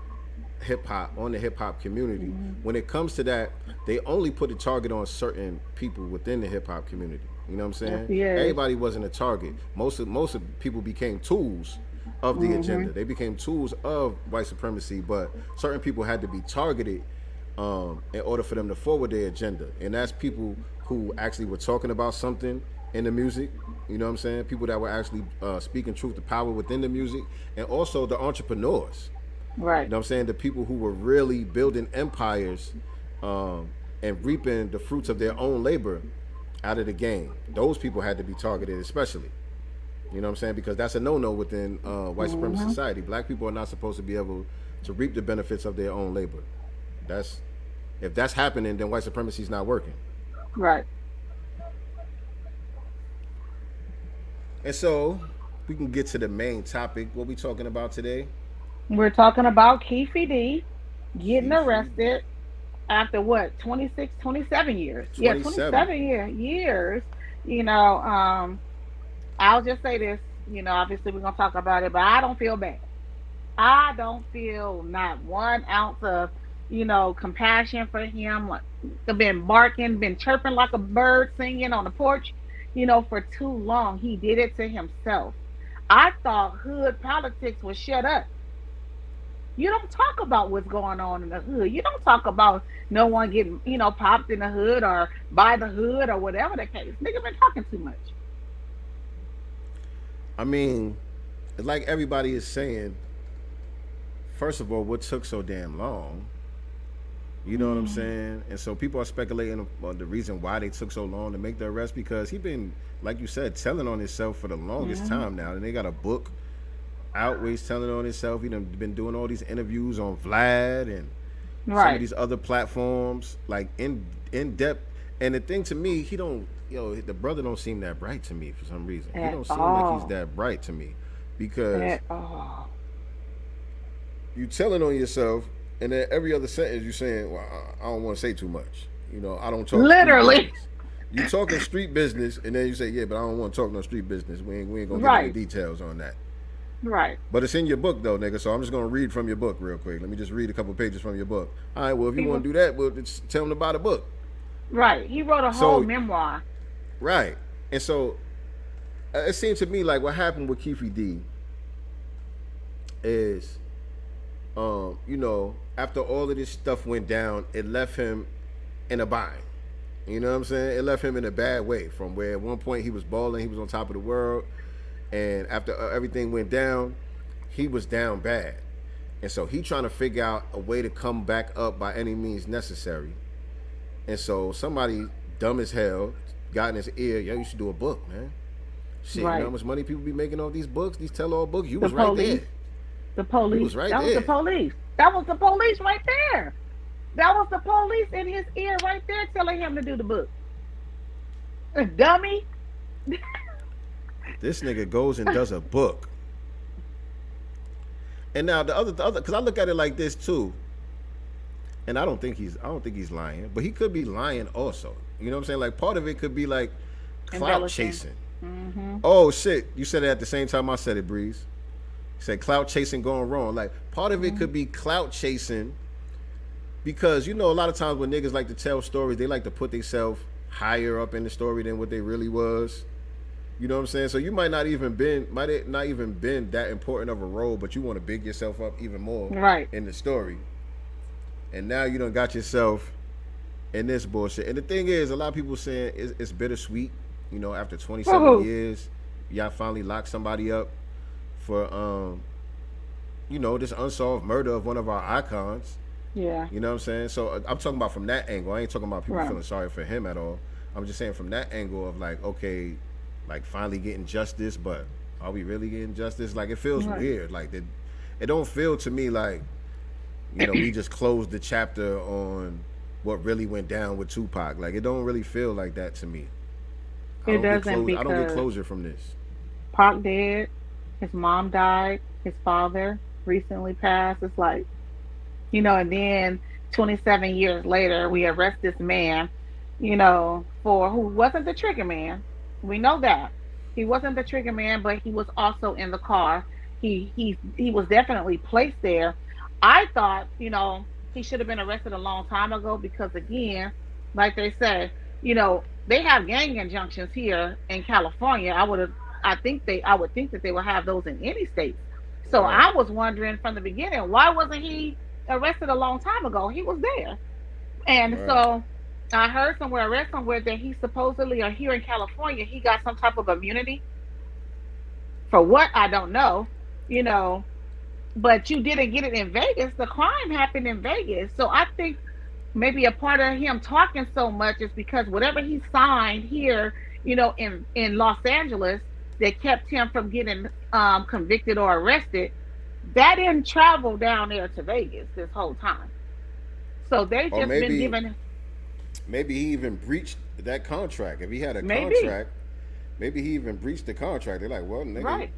the hip hop community. Mm-hmm. When it comes to that, they only put a target on certain people within the hip hop community. You know what I'm saying? Yes. Everybody wasn't a target. Most of people became tools of the agenda. They became tools of white supremacy, but certain people had to be targeted in order for them to forward their agenda. And that's people who actually were talking about something in the music. You know what I'm saying? People that were actually speaking truth to power within the music, and also the entrepreneurs. Right. You know what I'm saying? The people who were really building empires and reaping the fruits of their own labor out of the game. Those people had to be targeted especially. You know what I'm saying? Because that's a no-no within white supremacy society. Black people are not supposed to be able to reap the benefits of their own labor. If that's happening, then white supremacy is not working. Right. And so we can get to the main topic. What we talking about today? We're talking about Keefe D getting arrested after what, 26, 27 years? 27. Yeah, 27 years. I'll just say this, obviously we're going to talk about it, but I don't feel bad. I don't feel not 1 ounce of, compassion for him. Like, been barking, been chirping like a bird singing on the porch, for too long. He did it to himself. I thought hood politics was shut up. You don't talk about what's going on in the hood. You don't talk about no one getting, popped in the hood or by the hood or whatever the case. Nigga been talking too much. I mean, like everybody is saying, first of all, what took so damn long? You know what I'm saying? And so people are speculating on the reason why they took so long to make the arrest, because he been, like you said, telling on himself for the longest time now. And they got a book out where he's telling on himself. He done been doing all these interviews on Vlad and some of these other platforms, like in depth. And the thing to me, he don't, the brother don't seem that bright to me for some reason. He don't seem like he's that bright to me, because you telling on yourself, and then every other sentence you saying, well, I don't want to say too much. I don't talk. Literally. You talking street business, and then you say, yeah, but I don't want to talk no street business. We ain't gonna get any details on that. Right. But it's in your book though, nigga. So I'm just gonna read from your book real quick. Let me just read a couple pages from your book. All right. Well, if you want to do that, well, just tell them about the book. Right. He wrote a whole memoir. Right. And so it seems to me like what happened with Keefe D is, after all of this stuff went down, it left him in a bind. You know what I'm saying? It left him in a bad way, from where at one point he was balling, he was on top of the world, and after everything went down, he was down bad. And so he trying to figure out a way to come back up by any means necessary. And so somebody dumb as hell got in his ear, yo, you should do a book, man. Shit, Right. you know how much money people be making off these books, these tell-all books? You The was right police. there. The police. You was right that there. was the police. That was the police right there. That was the police in his ear right there telling him to do the book. Dummy. This nigga goes and does a book. And now the other, because I look at it like this too. And I don't think he's lying, but he could be lying also. You know what I'm saying? Like part of it could be like clout Embellishing. chasing. Mm-hmm. Oh shit! You said it at the same time I said it, Breeze. You said clout chasing going wrong. Like part of it could be clout chasing, because you know a lot of times when niggas like to tell stories, they like to put themselves higher up in the story than what they really was. You know what I'm saying? So you might not even been that important of a role, but you want to big yourself up even more Right. in the story. And now you done got yourself in this bullshit. And the thing is, a lot of people saying it's bittersweet. You know, after 27 Woo-hoo. years, y'all finally locked somebody up for, you know, this unsolved murder of one of our icons. Yeah. You know what I'm saying? So I'm talking about from that angle. I ain't talking about people Right. feeling sorry for him at all. I'm just saying from that angle of like, okay, like finally getting justice, but are we really getting justice? Like it feels Right. weird. Like it don't feel to me like, you know, we just closed the chapter on what really went down with Tupac. Like it don't really feel like that to me. It doesn't I don't get because closure from this. Pac dead, his mom died, his father recently passed. It's like, you know, and then 27 years later, we arrest this man, you know, for who wasn't the trigger man. We know that. He wasn't the trigger man, but he was also in the car. He was definitely placed there. I thought, you know, he should have been arrested a long time ago because again, like they said, you know, they have gang injunctions here in California. I would think that they would have those in any state. So Right. I was wondering from the beginning, why wasn't he arrested a long time ago? He was there. And Right. so I heard somewhere, I read somewhere that he supposedly, or here in California, he got some type of immunity. For what, I don't know, you know, but you didn't get it in Vegas. The crime happened in Vegas. So I think maybe a part of him talking so much is because whatever he signed here, you know, in Los Angeles that kept him from getting convicted or arrested, that didn't travel down there to Vegas this whole time. So they Or just been given. Maybe he even breached that contract. If he had a Maybe. contract, maybe he even breached the contract. They're like, well, nigga, Right.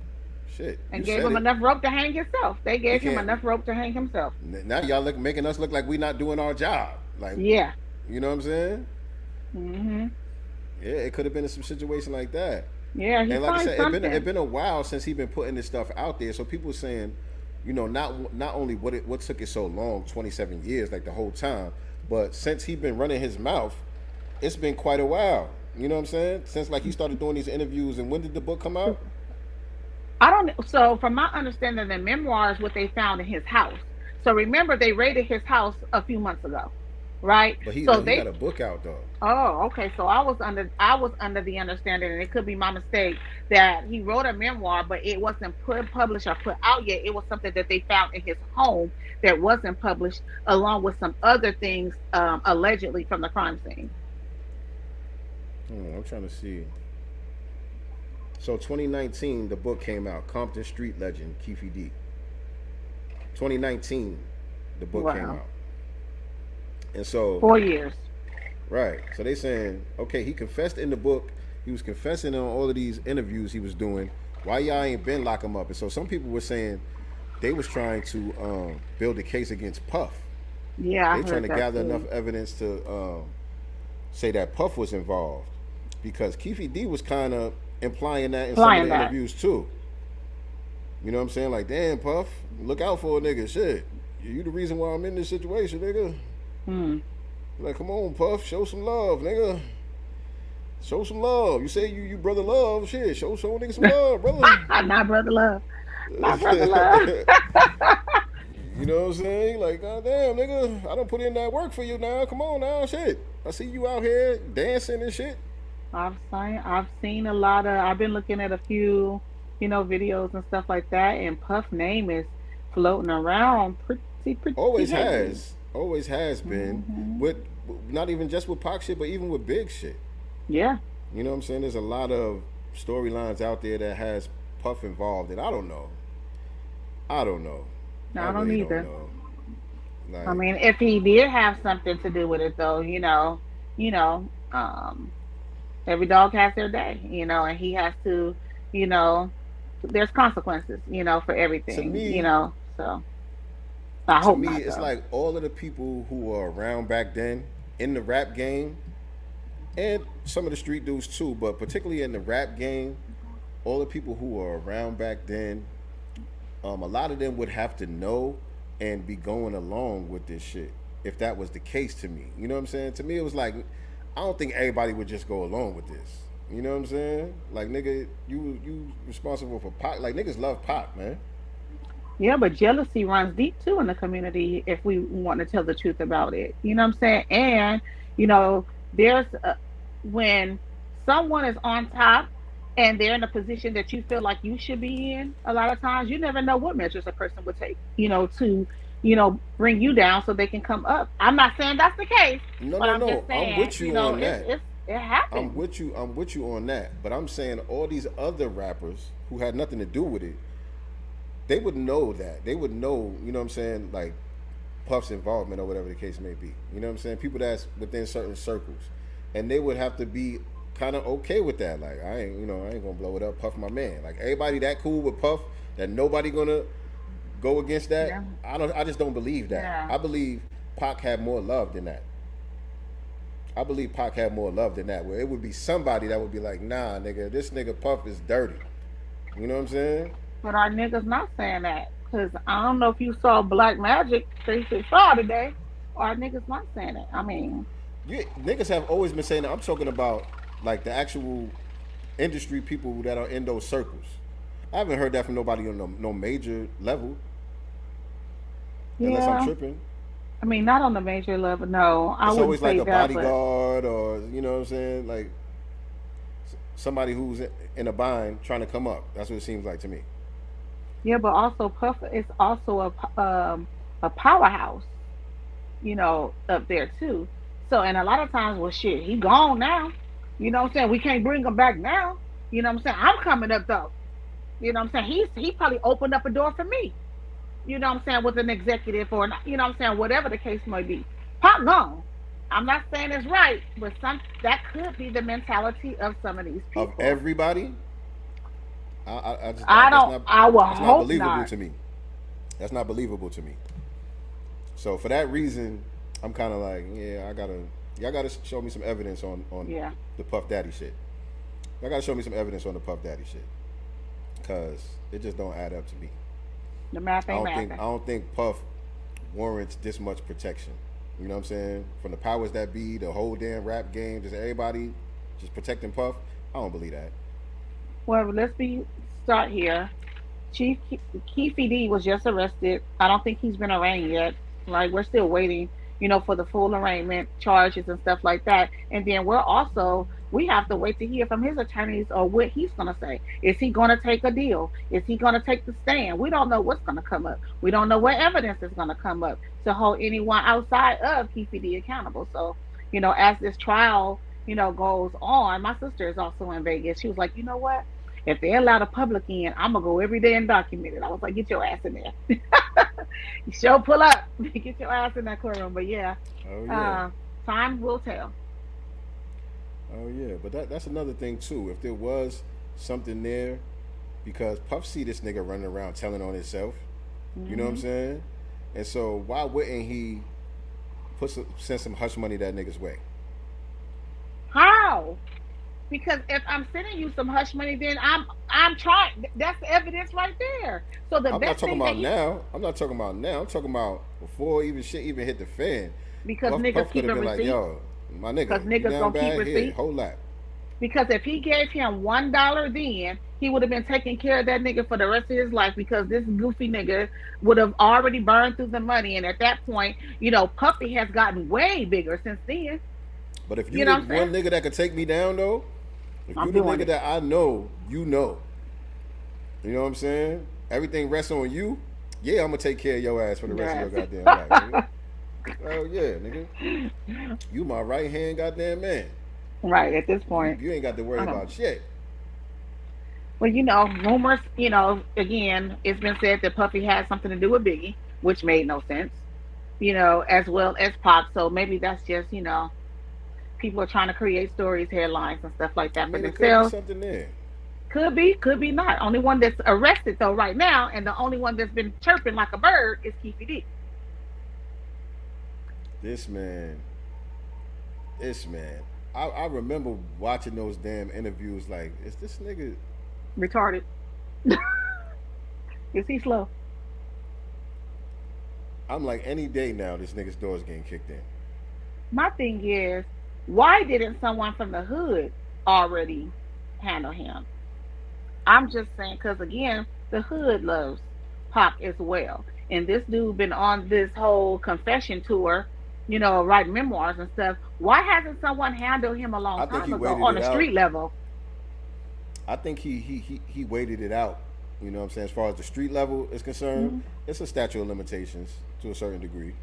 shit. And you gave said him it. enough rope to hang himself. They gave him can't- enough rope to hang himself. Now y'all making us look like we not doing our job. Like, Yeah. you know what I'm saying? Hmm. Yeah, it could have been some situation like that. Yeah, he And like I signed said, something. it been a while since he been putting this stuff out there. So people saying, you know, not only what took it so long, 27 years, like the whole time, but since he been running his mouth, it's been quite a while. You know what I'm saying? Since like he started doing these interviews. And when did the book come out? So from my understanding, the memoir is what they found in his house. So remember, they raided his house a few months ago, right? But he so got a book out though. Oh, okay. So I was under the understanding, and it could be my mistake, that he wrote a memoir, but it wasn't published or put out yet. It was something that they found in his home that wasn't published, along with some other things allegedly from the crime scene. I'm trying to see. So 2019, the book came out. Compton Street Legend, Keefe D. 2019, the book came Wow. out. And so 4 years. right. So they saying, okay, he confessed in the book. He was confessing on all of these interviews he was doing. Why y'all ain't been lock him up? And so some people were saying they was trying to build a case against Puff. Yeah, I They trying heard to that gather too. enough evidence to say that Puff was involved, because Keefe D was kind of implying that in some of the interviews too. You know what I'm saying? Like, damn, Puff, look out for a nigga. Shit, you the reason why I'm in this situation, nigga. Like, come on, Puff, show some love, nigga. Show some love. You say you brother love, shit. Show nigga some love, brother. Not brother love. Not brother love. You know what I'm saying? Like, goddamn, nigga, I done put in that work for you now. Come on now, shit. I see you out here dancing and shit. I've seen a lot of. I've been looking at a few, you know, videos and stuff like that. And Puff name is floating around pretty Always heavy. has been with not even just with Pac shit, but even with big shit. Yeah. You know what I'm saying? There's a lot of storylines out there that has Puff involved, and I don't know. I don't really either. don't know. Like, I mean, if he did have something to do with it, though, every dog has their day, and he has to, there's consequences, for everything, me, So I to hope me, not, it's though. like all of the people who were around back then in the rap game, and some of the street dudes too, but particularly in the rap game, all the people who were around back then, a lot of them would have to know and be going along with this shit if that was the case to me. You know what I'm saying? To me, it was like, I don't think everybody would just go along with this. You know what I'm saying? Like, nigga, you responsible for Pac. Like, niggas love Pac, man. Yeah, but jealousy runs deep too in the community if we want to tell the truth about it. You know what I'm saying? And, there's when someone is on top and they're in a position that you feel like you should be in, a lot of times you never know what measures a person would take, to, bring you down so they can come up. I'm not saying that's the case, but I'm just saying, I'm with you on that. It happens. I'm with you on that. But I'm saying all these other rappers who had nothing to do with it, they would know that. They would know, you know what I'm saying, like Puff's involvement or whatever the case may be. You know what I'm saying? People that's within certain circles. And they would have to be kind of okay with that. Like, I ain't gonna blow it up. Puff my man. Like, everybody that cool with Puff, that nobody gonna go against that. Yeah. I just don't believe that. Yeah. I believe Pac had more love than that. Where it would be somebody that would be like, nah, nigga, this nigga Puff is dirty. You know what I'm saying? But our niggas not saying that. Because I don't know if you saw Black Magic 365 today. Our niggas not saying it. I mean, niggas have always been saying that. I'm talking about like the actual industry people that are in those circles. I haven't heard that from nobody on no major level. Unless I'm tripping. I mean, not on the major level, no. It's always like a bodyguard or, you know what I'm saying, like somebody who's in a bind trying to come up. That's what it seems like to me. Yeah, but also Puff is also a powerhouse, up there too. So, and a lot of times, well, shit, he gone now. You know what I'm saying? We can't bring him back now. You know what I'm saying? I'm coming up though. You know what I'm saying? He probably opened up a door for me. You know what I'm saying? With an executive or, you know what I'm saying? Whatever the case may be. Pac gone. I'm not saying it's right, but that could be the mentality of some of these people. Of everybody? I will hope not believable not. to me. That's not believable to me. So for that reason, I'm kind of like, yeah, y'all gotta show me some evidence on the Puff Daddy shit. Y'all gotta show me some evidence on the Puff Daddy shit, cause it just don't add up to me. The math ain't I don't think Puff warrants this much protection. You know what I'm saying? From the powers that be, the whole damn rap game, just everybody just protecting Puff. I don't believe that. Well, start here. Chief Keefe D was just arrested. I don't think he's been arraigned yet. Like, we're still waiting, for the full arraignment charges and stuff like that. And then we have to wait to hear from his attorneys or what he's going to say. Is he going to take a deal? Is he going to take the stand? We don't know what's going to come up. We don't know what evidence is going to come up to hold anyone outside of Keefe D accountable. So, as this trial, goes on, my sister is also in Vegas. She was like, you know what? If they allow the public in, I'm going to go every day and document it. I was like, get your ass in there. You sure pull up. Get your ass in that courtroom. But yeah, time will tell. Oh yeah, but that's another thing too. If there was something there, because Puff see this nigga running around telling on himself, you know what I'm saying? And so why wouldn't he send some hush money that nigga's way? How? Because if I'm sending you some hush money, then I'm trying. That's the evidence right there. So I'm not talking about now. I'm talking about before shit even hit the fan. Because niggas keep a receipt. Like, yo, my nigga, because niggas gonna keep receipts. Whole lot. Because if he gave him $1 then, he would have been taking care of that nigga for the rest of his life, because this goofy nigga would have already burned through the money. And at that point, Puffy has gotten way bigger since then. But if you the one nigga that could take me down though, if you the nigga that I know, you know what I'm saying? Everything rests on you. Yeah, I'm gonna take care of your ass for the rest of your goddamn life, nigga. Oh yeah, nigga. You my right hand goddamn man. Right, at this point. You ain't got to worry about shit. Well, rumors, again, it's been said that Puffy had something to do with Biggie, which made no sense, as well as Pac. So maybe that's just, people are trying to create stories, headlines, and stuff like that for themselves. Could be something there. Could be not. Only one that's arrested, though, right now, and the only one that's been chirping like a bird is Keefe D. This man. I remember watching those damn interviews like, is this nigga retarded? Is he slow? I'm like, any day now, this nigga's door's getting kicked in. My thing is, why didn't someone from the hood already handle him? I'm just saying, because again, the hood loves Pac as well. And this dude been on this whole confession tour, writing memoirs and stuff. Why hasn't someone handled him a long time ago on a street level? I think he waited it out. You know what I'm saying? As far as the street level is concerned, it's a statute of limitations to a certain degree.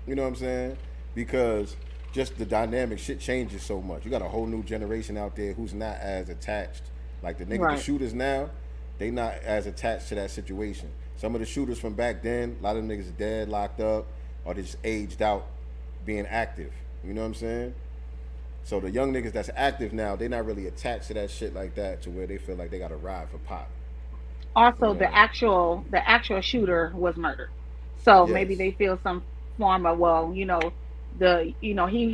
You know what I'm saying? Because just the dynamic shit changes so much. You got a whole new generation out there who's not as attached. Like the niggas, the shooters now, they not as attached to that situation. Some of the shooters from back then, a lot of them niggas are dead, locked up, or they just aged out being active. You know what I'm saying? So the young niggas that's active now, they not really attached to that shit like that to where they feel like they got to ride for Pac. Also, the actual shooter was murdered. So maybe they feel some form of, he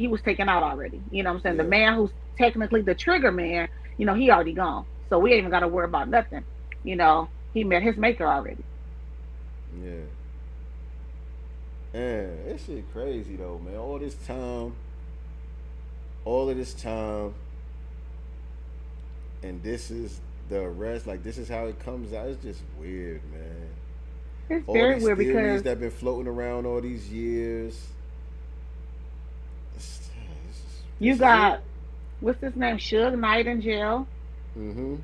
was taken out already. You know what I'm saying? The man who's technically the trigger man, he already gone. So we ain't even got to worry about nothing. He met his maker already. Yeah. Man, this shit crazy though, man. All of this time, and this is the arrest. Like, this is how it comes out. It's just weird, man. It's very weird because that been floating around all these years. You got, what's his name? Suge Knight in jail. Mm-hmm.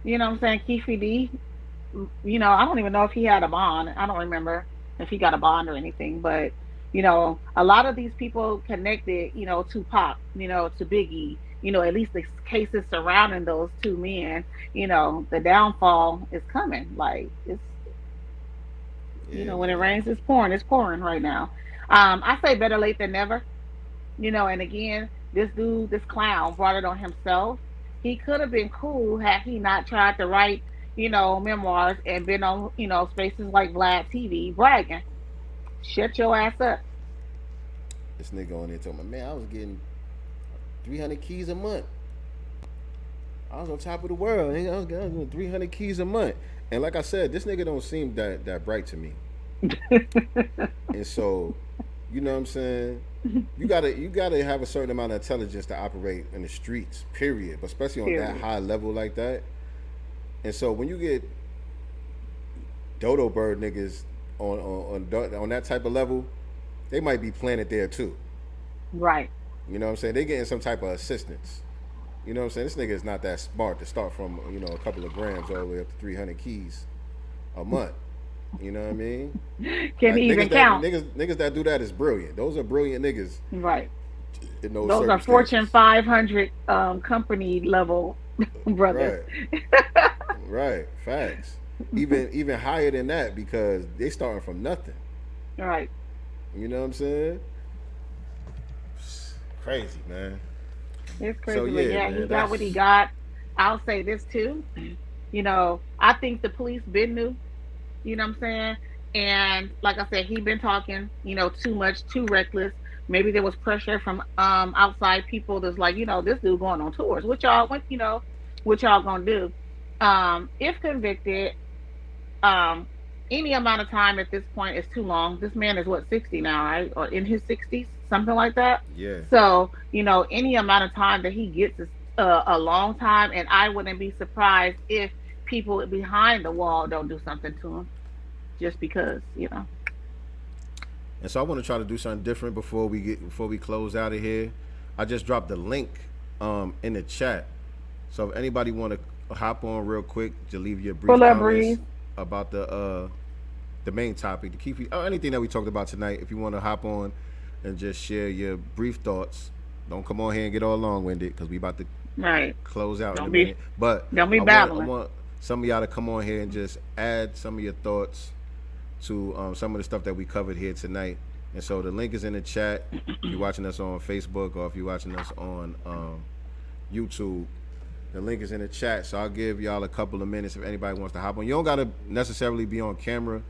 You know what I'm saying? Keefe D. I don't even know if he had a bond. I don't remember if he got a bond or anything, but a lot of these people connected, to Pac, to Biggie, at least the cases surrounding those two men, the downfall is coming. Like, it's, when it rains, it's pouring right now. I say better late than never, and again, this dude, this clown brought it on himself. He could have been cool had he not tried to write, memoirs and been on, spaces like Vlad TV bragging. Shut your ass up. This nigga on there told me, man, I was getting 300 keys a month. I was on top of the world. I was getting 300 keys a month. And like I said, this nigga don't seem that bright to me. And so, you know what I'm saying? You gotta have a certain amount of intelligence to operate in the streets, period. But especially on that high level like that. And so when you get dodo bird niggas on that type of level, they might be planted there too. Right. You know what I'm saying? They getting some type of assistance. You know what I'm saying? This nigga is not that smart to start from, a couple of grams all the way up to 300 keys a month. You know what I mean? Can he even count? Niggas that do that is brilliant. Those are brilliant niggas. Right. Those are Fortune 500 company level brothers. Right. Right. Facts. Even higher than that because they starting from nothing. Right. You know what I'm saying? Crazy, man. It's crazy, so, man, he got what he got. I'll say this too. I think the police been new. You know what I'm saying? And like I said, he been talking, too much, too reckless. Maybe there was pressure from outside people that's like, this dude going on tours. What y'all gonna do? If convicted, any amount of time at this point is too long. This man is 60 now, right? Or in his 60s, something like that. Yeah. So, any amount of time that he gets is a long time, and I wouldn't be surprised if people behind the wall don't do something to him just because, And so I want to try to do something different before we close out of here. I just dropped the link in the chat. So if anybody want to hop on real quick to leave your brief comments about the the main topic, the Keefe, or anything that we talked about tonight. If you want to hop on and just share your brief thoughts, don't come on here and get all long-winded because we about to close out in a minute. But don't be I want some of y'all to come on here and just add some of your thoughts to some of the stuff that we covered here tonight. And so the link is in the chat. If you're watching us on Facebook or if you're watching us on YouTube, the link is in the chat. So I'll give y'all a couple of minutes if anybody wants to hop on. You don't got to necessarily be on camera.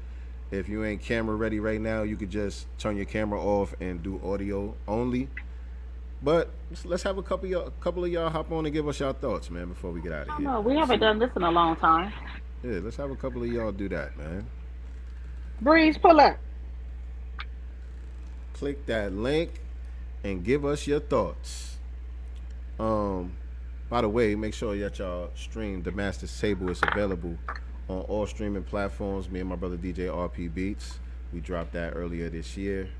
If you ain't camera ready right now, you could just turn your camera off and do audio only. But let's have a couple of y'all hop on and give us your thoughts, man, before we get out of here. No, we haven't done this in a long time. Yeah, let's have a couple of y'all do that, man. Breeze, pull up. Click that link and give us your thoughts. By the way, make sure that y'all stream The Master's Table. Is available on all streaming platforms. Me and my brother DJ RP Beats. We dropped that earlier this year.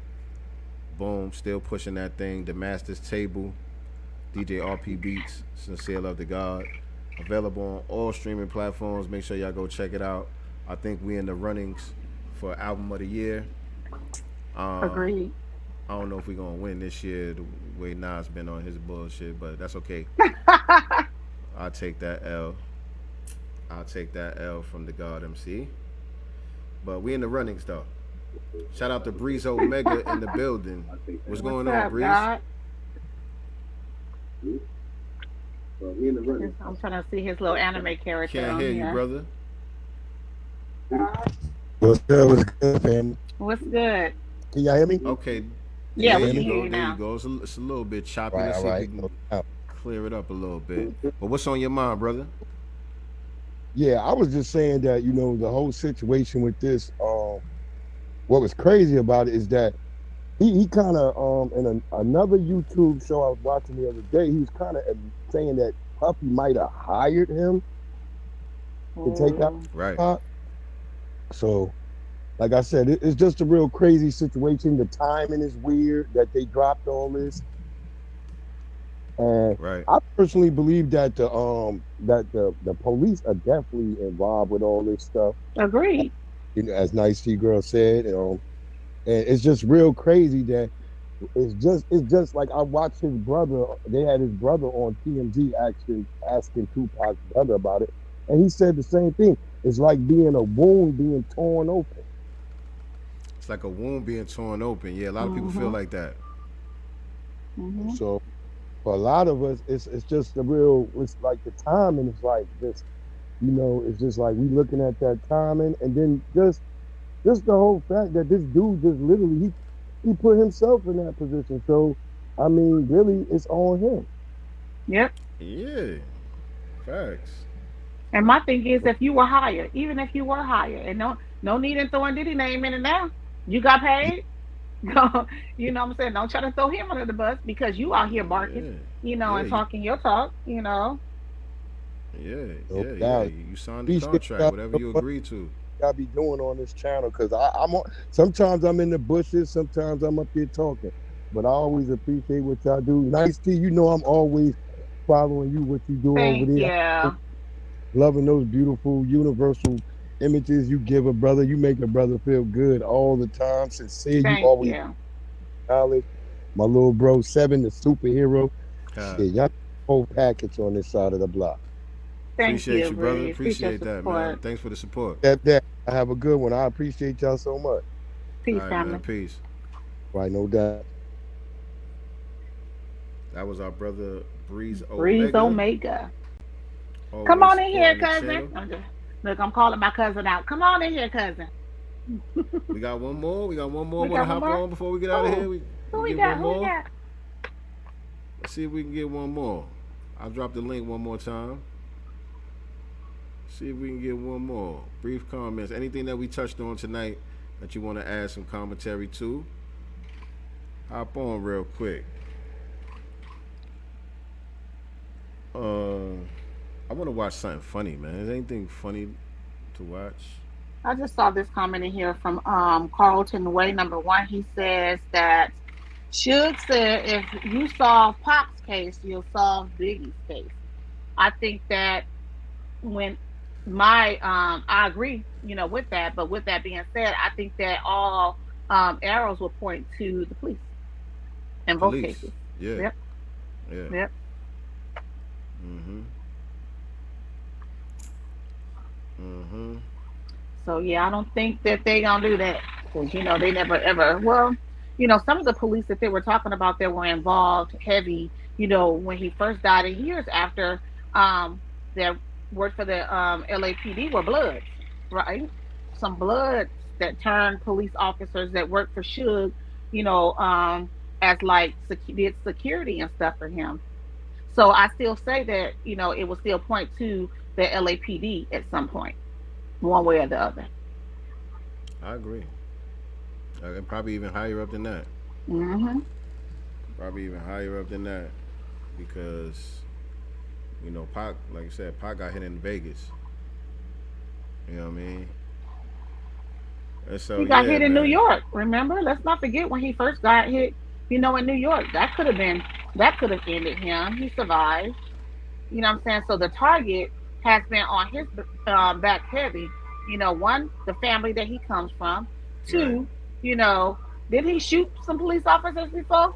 Boom, still pushing that thing. The Master's Table, DJ RP Beats, Sincere Love to God. Available on all streaming platforms. Make sure y'all go check it out. I think we in the runnings for Album of the Year. Agreed. I don't know if we're going to win this year the way Nas been on his bullshit, but that's okay. I'll take that L. I'll take that L from the God MC. But we in the runnings, though. Shout out to Breeze Omega in the building. What's going on, Breeze? I'm trying to see his little anime character. Can't hear you, brother. What's good? What's good, fam? What's good? Can y'all hear me? Okay. Yeah, there we can you hear go. you There now. you go. It's a little bit choppy. Right, Let's see right. if we can clear it up a little bit. But what's on your mind, brother? Yeah, I was just saying that, you know, the whole situation with this, what was crazy about it is that he kind of, in another YouTube show I was watching the other day, he was kind of saying that Puffy might have hired him to take out. Right. So, like I said, it's just a real crazy situation. The timing is weird that they dropped all this. And I personally believe that the police are definitely involved with all this stuff. Agreed. You know, as Nice T Girl said, and it's just real crazy that it's just like I watched his brother. They had his brother on TMZ asking Tupac's brother about it, and he said the same thing. It's like being a wound being torn open. It's like a wound being torn open. Yeah, a lot of people feel like that. So for a lot of us, it's just it's like the timing is like this, you know, it's just like we looking at that timing, and then just the whole fact that this dude just literally he put himself in that position. So I mean, really, it's on him. Yep. Yeah. Facts. And my thing is, if you were hired, even if you were hired, and no need in throwing Diddy name in it now, you got paid. You know what I'm saying? Don't try to throw him under the bus because you out here barking, and talking your talk, Yeah. You signed the contract, whatever you agreed to. I be doing on this channel because I'm on. Sometimes I'm in the bushes, sometimes I'm up here talking, but I always appreciate what y'all do. Nice T, you know I'm always following you, what you do over there. Yeah. Loving those beautiful universal images you give a brother. You make a brother feel good all the time. Sincere, you always knowledge. My little bro 7, the superhero. Yeah, y'all whole package on this side of the block. Appreciate you, brother. Appreciate that, man. Thanks for the support. That I have a good one. I appreciate y'all so much. Peace, family. Man, peace. Right, no doubt. That was our brother Breeze Omega. Breeze Omega. Always come on in here, the cousin. Look, I'm calling my cousin out. Come on in here, cousin. We got one more. Want to hop on before we get out of here? Who we got? Let's see if we can get one more. I'll drop the link one more time. See if we can get one more. Brief comments. Anything that we touched on tonight that you want to add some commentary to? Hop on real quick. I want to watch something funny, man. Is anything funny to watch? I just saw this comment in here from Carlton Way, #1. He says that Suge said if you solve Pac's case, you'll solve Biggie's case. I think that when I agree, with that. But with that being said, I think that all arrows will point to the police in both Police. cases. Yeah. Yep. Yeah. Yep. Mm-hmm. Mm-hmm. So yeah, I don't think that they gonna do that because they never ever. Well, some of the police that they were talking about that were involved heavy. When he first died, and years after, that worked for the LAPD were Bloods, right? Some Bloods that turned police officers that worked for Suge, as like did security and stuff for him. So I still say that it will still point to the LAPD at some point, one way or the other. I agree. Probably even higher up than that. Hmm. Probably even higher up than that, because Pac, like you said, Pac got hit in Vegas. You know what I mean? And so He got yeah, hit in New man. York. Remember? Let's not forget when he first got hit. In New York, that could have ended him. He survived. You know what I'm saying? So the target has been on his back heavy. One, the family that he comes from. Right. Two, did he shoot some police officers before?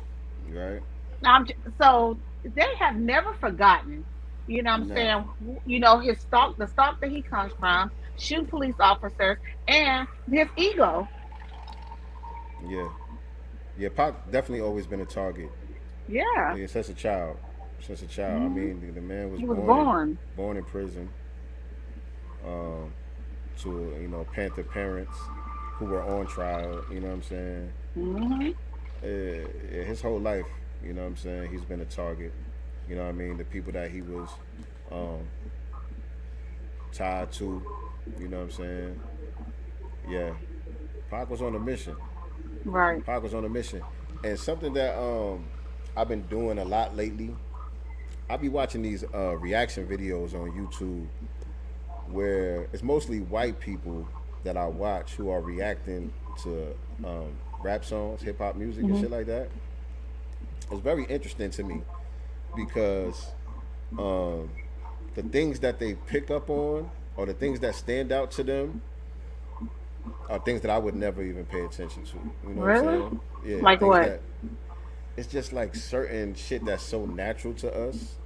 Right. So they have never forgotten. You know what I'm No. saying? The stalk that he comes from, shooting police officers, and his ego. Yeah. Yeah. Pac definitely always been a target. Yeah. Yeah, since a child. Since a child. I Hmm. mean, the man was He was born born. born in prison. Um, to Panther parents who were on trial. You know what I'm saying? Hmm. His whole life, you know what I'm saying, he's been a target. You know what I mean? The people that he was um, tied to, you know what I'm saying? Yeah. Pac was on a mission. Right. Pac was on a mission. And something that I've been doing a lot lately, I be watching these reaction videos on YouTube where it's mostly white people that I watch who are reacting to rap songs, hip hop music, and Hmm. shit like that. It's very interesting to me because um, the things that they pick up on or the things that stand out to them are things that I would never even pay attention to. You know what I'm Really? saying? Yeah, Like things what? that it's just like certain shit that's so natural to us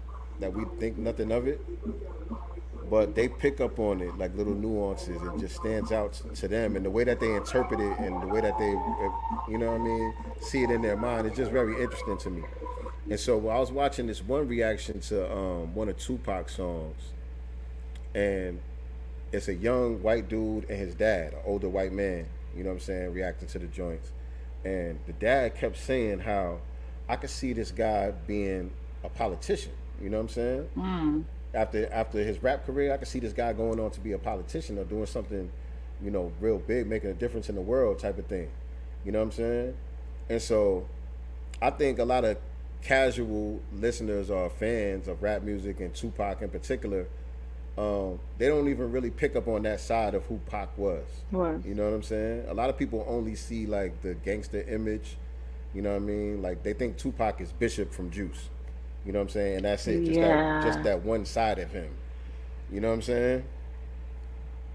that we think nothing of it, but they pick up on it like little nuances. It just stands out to them, and the way that they interpret it, and the way that they, you know what I mean, see it in their mind. It's just very interesting to me. And so I was watching this one reaction to one of Tupac's songs, and it's a young white dude and his dad, an older white man. You know what I'm saying, reacting to the joints, and the dad kept saying how I could see this guy being a politician. You know what I'm saying? Mm. After his rap career, I could see this guy going on to be a politician or doing something, real big, making a difference in the world type of thing. You know what I'm saying? And so I think a lot of casual listeners or fans of rap music and Tupac in particular, they don't even really pick up on that side of who Pac was. Was. You know what I'm saying? A lot of people only see like the gangster image. You know what I mean? Like they think Tupac is Bishop from Juice. You know what I'm saying? And that's it. Yeah. Just that one side of him. You know what I'm saying?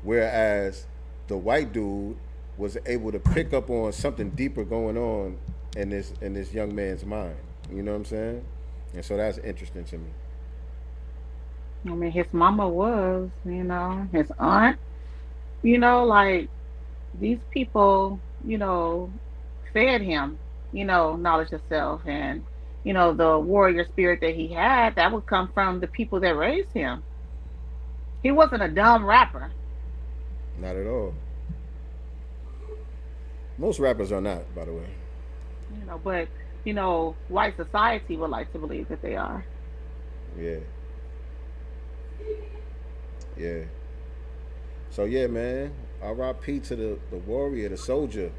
Whereas the white dude was able to pick up on something deeper going on in this young man's mind. You know what I'm saying? And so that's interesting to me. I mean, his mama was, his aunt, like these people, fed him, knowledge of self and, the warrior spirit that he had, that would come from the people that raised him. He wasn't a dumb rapper. Not at all. Most rappers are not, by the way. But, white society would like to believe that they are. Yeah. Yeah. So yeah, man. R.I.P. to the warrior, the soldier,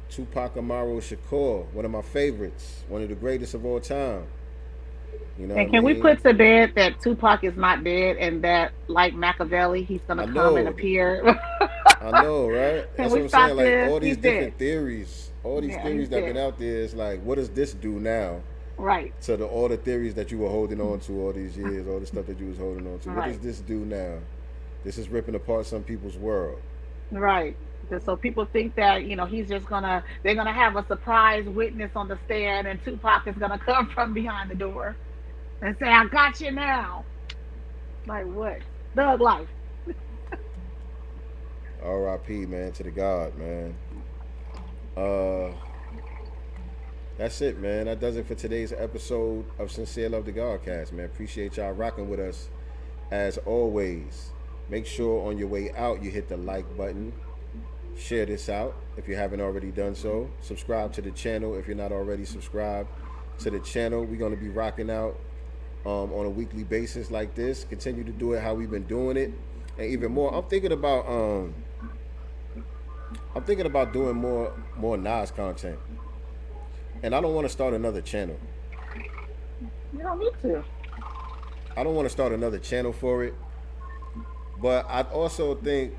Tupac Amaru Shakur, one of my favorites, one of the greatest of all time. You know And what I can we mean? put to bed that Tupac is not dead and that, like Machiavelli, he's going I to come and know. appear? I know, right? Can That's we what I'm stop saying. Like this? all these He's different dead. theories, all these Yeah, theories he's that have been dead. out there is like, what does this do now Right. to all the theories that you were holding on to all these years, all the stuff that you was holding on to? What does Right. this do now? This is ripping apart some people's world. Right. So people think that, he's just they're gonna have a surprise witness on the stand, and Tupac is gonna come from behind the door and say, "I got you now." Like what? Thug life. R.I.P. man, to the God, man. That's it, man. That does it for today's episode of Sincere Love the Godcast, man. Appreciate y'all rocking with us as always. Make sure on your way out you hit the like button. Share this out if you haven't already done so. Subscribe to the channel if you're not already subscribed to the channel. We're going to be rocking out on a weekly basis like this. Continue to do it how we've been doing it, and even more. I'm thinking about doing more Nas content, and I don't want to start another channel. You don't need to. I don't want to start another channel for it, but I also think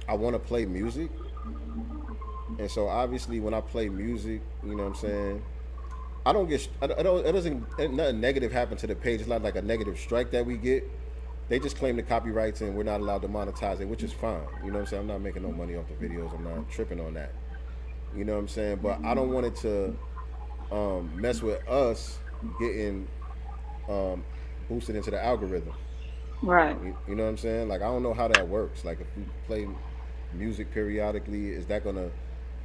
I want to play music, and so obviously when I play music, you know what I'm saying, nothing negative happen to the page. It's not like a negative strike that we get. They just claim the copyrights and we're not allowed to monetize it, which is fine. You know what I'm saying? I'm not making no money off the videos. I'm not tripping on that. You know what I'm saying? But I don't want it to mess with us getting boosted into the algorithm. Right. You know what I'm saying? Like, I don't know how that works. Like, if we play music periodically, is that going to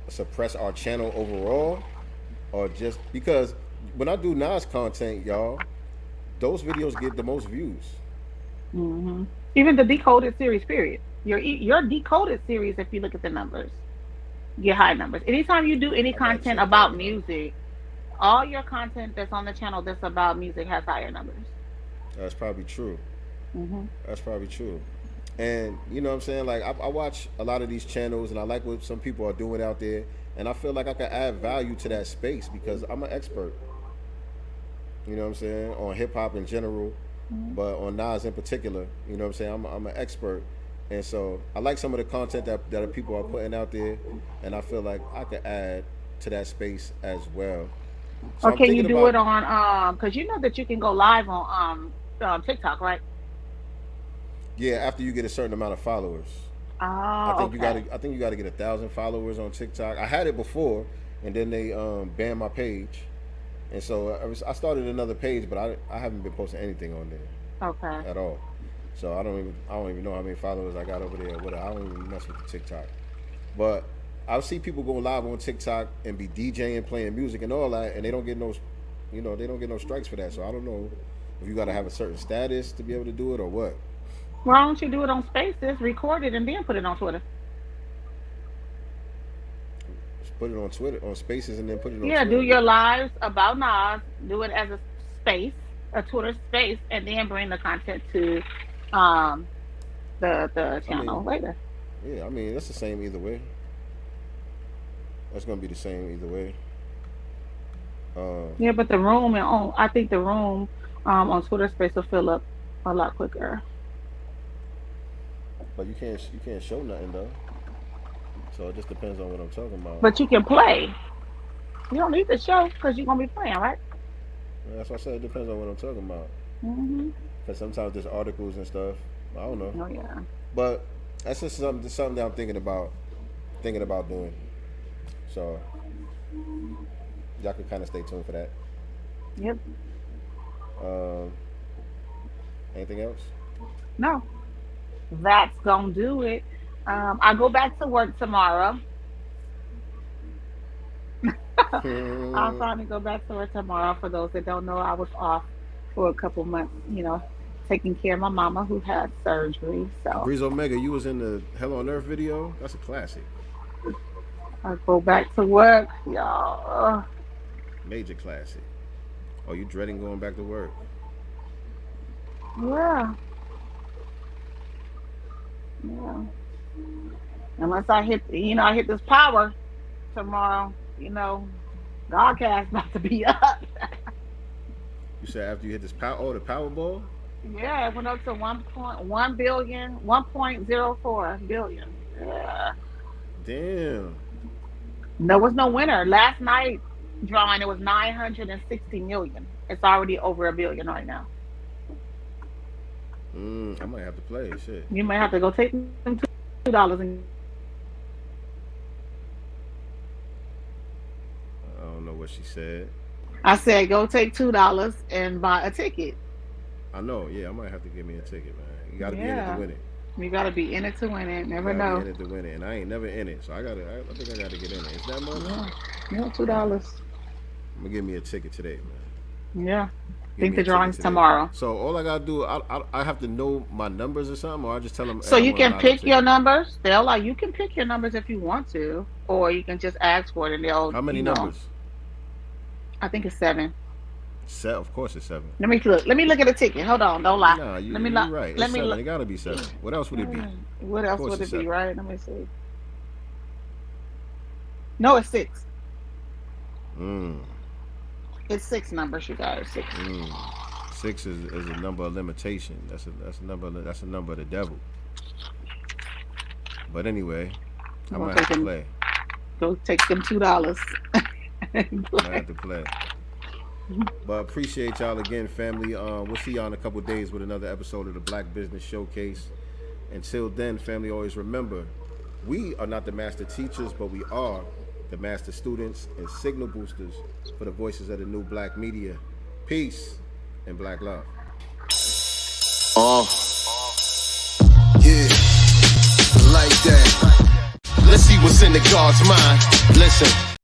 suppress our channel overall? Or just because when I do Nas content, y'all, those videos get the most views. Mm-hmm. Even the Decoded series, period. Your Decoded series, if you look at the numbers, get high numbers. Anytime you do any content about music, all your content that's on the channel that's about music has higher numbers. That's probably true. Mm-hmm. That's probably true. And you know what I'm saying? Like, I watch a lot of these channels and I like what some people are doing out there, and I feel like I can add value to that space because I'm an expert. You know what I'm saying? On hip hop in general, but on Nas in particular, you know what I'm saying? I'm an expert. And so I like some of the content that people are putting out there, and I feel like I could add to that space as well. So or can you do it on because you know that you can go live on TikTok, right? Yeah, after you get a certain amount of followers. Oh, I think okay. you gotta get 1,000 followers on TikTok. I had it before, and then they banned my page, and so I started another page, but I haven't been posting anything on there. Okay. At all. So I don't even know how many followers I got over there. Whatever. I don't even mess with the TikTok. But I see people go live on TikTok and be DJing, playing music and all that, and they don't get no, they don't get no strikes for that. So I don't know if you got to have a certain status to be able to do it or what. Why don't you do it on Spaces, record it, and then put it on Twitter? Just put it on Twitter, on Spaces, and then put it on Yeah, Twitter. do your lives about Nas, do it as a space, a Twitter space, and then bring the content to the channel later. Yeah, I mean, that's the same either way. That's going to be the same either way. Yeah, but the room, I think the room on Twitter space will fill up a lot quicker. But you can't show nothing though. So it just depends on what I'm talking about. But you can play. You don't need the show because you're gonna be playing, right? That's why I said it depends on what I'm talking about. Mm-hmm. Because sometimes there's articles and stuff. I don't know. Oh yeah. But that's just something that I'm thinking about doing. So y'all can kind of stay tuned for that. Yep. Anything else? No. That's gonna do it. I go back to work tomorrow. I'll finally go back to work tomorrow. For those that don't know, I was off for a couple months, taking care of my mama who had surgery. So Breeze Omega, you was in the Hell on Earth video? That's a classic. I go back to work, y'all. Major classic. Oh, you dreading going back to work? Yeah. Yeah. Unless I hit this power tomorrow, Godcast about to be up. You said after you hit this the Powerball? Yeah, it went up to 1.1 billion, 1.04 billion. Yeah. Damn. There was no winner. Last night drawing, it was 960 million. It's already over $1 billion right now. I might have to play. Shit. You might have to go take them $2 and. I don't know what she said. I said go take $2 and buy a ticket. I know. Yeah, I might have to give me a ticket, man. You got to be in it to win it. You got to be in it to win it. Never know. Be in it to win it, and I ain't never in it, so I think I gotta get in it. Is that much? Yeah, $2. I'm gonna give me a ticket today, man. Yeah. I think the drawing's tomorrow. So all I gotta do, I have to know my numbers or something, or I just tell them. So you can pick your numbers. They'll like you can pick your numbers if you want to, or you can just ask for it and they'll. How many numbers? I think it's 7. Of course it's 7. Let me look. Let me look at the ticket. Hold on, don't lie. Nah, you're right. It's Let me 7. look. It gotta be 7. What else would it be? What else would it be? Right? Let me see. No, it's 6. It's 6 numbers, you guys. 6. 6 is a number of limitation. That's a number of the devil. But anyway, I might have to play. Go take them $2. I have to play. But appreciate y'all again, family. We'll see y'all in a couple days with another episode of the Black Business Showcase. Until then, family, always remember, we are not the master teachers, but we are the master students and signal boosters for the voices of the new black media. Peace and black love. Yeah, like that. Let's see what's in the God's mind. Listen.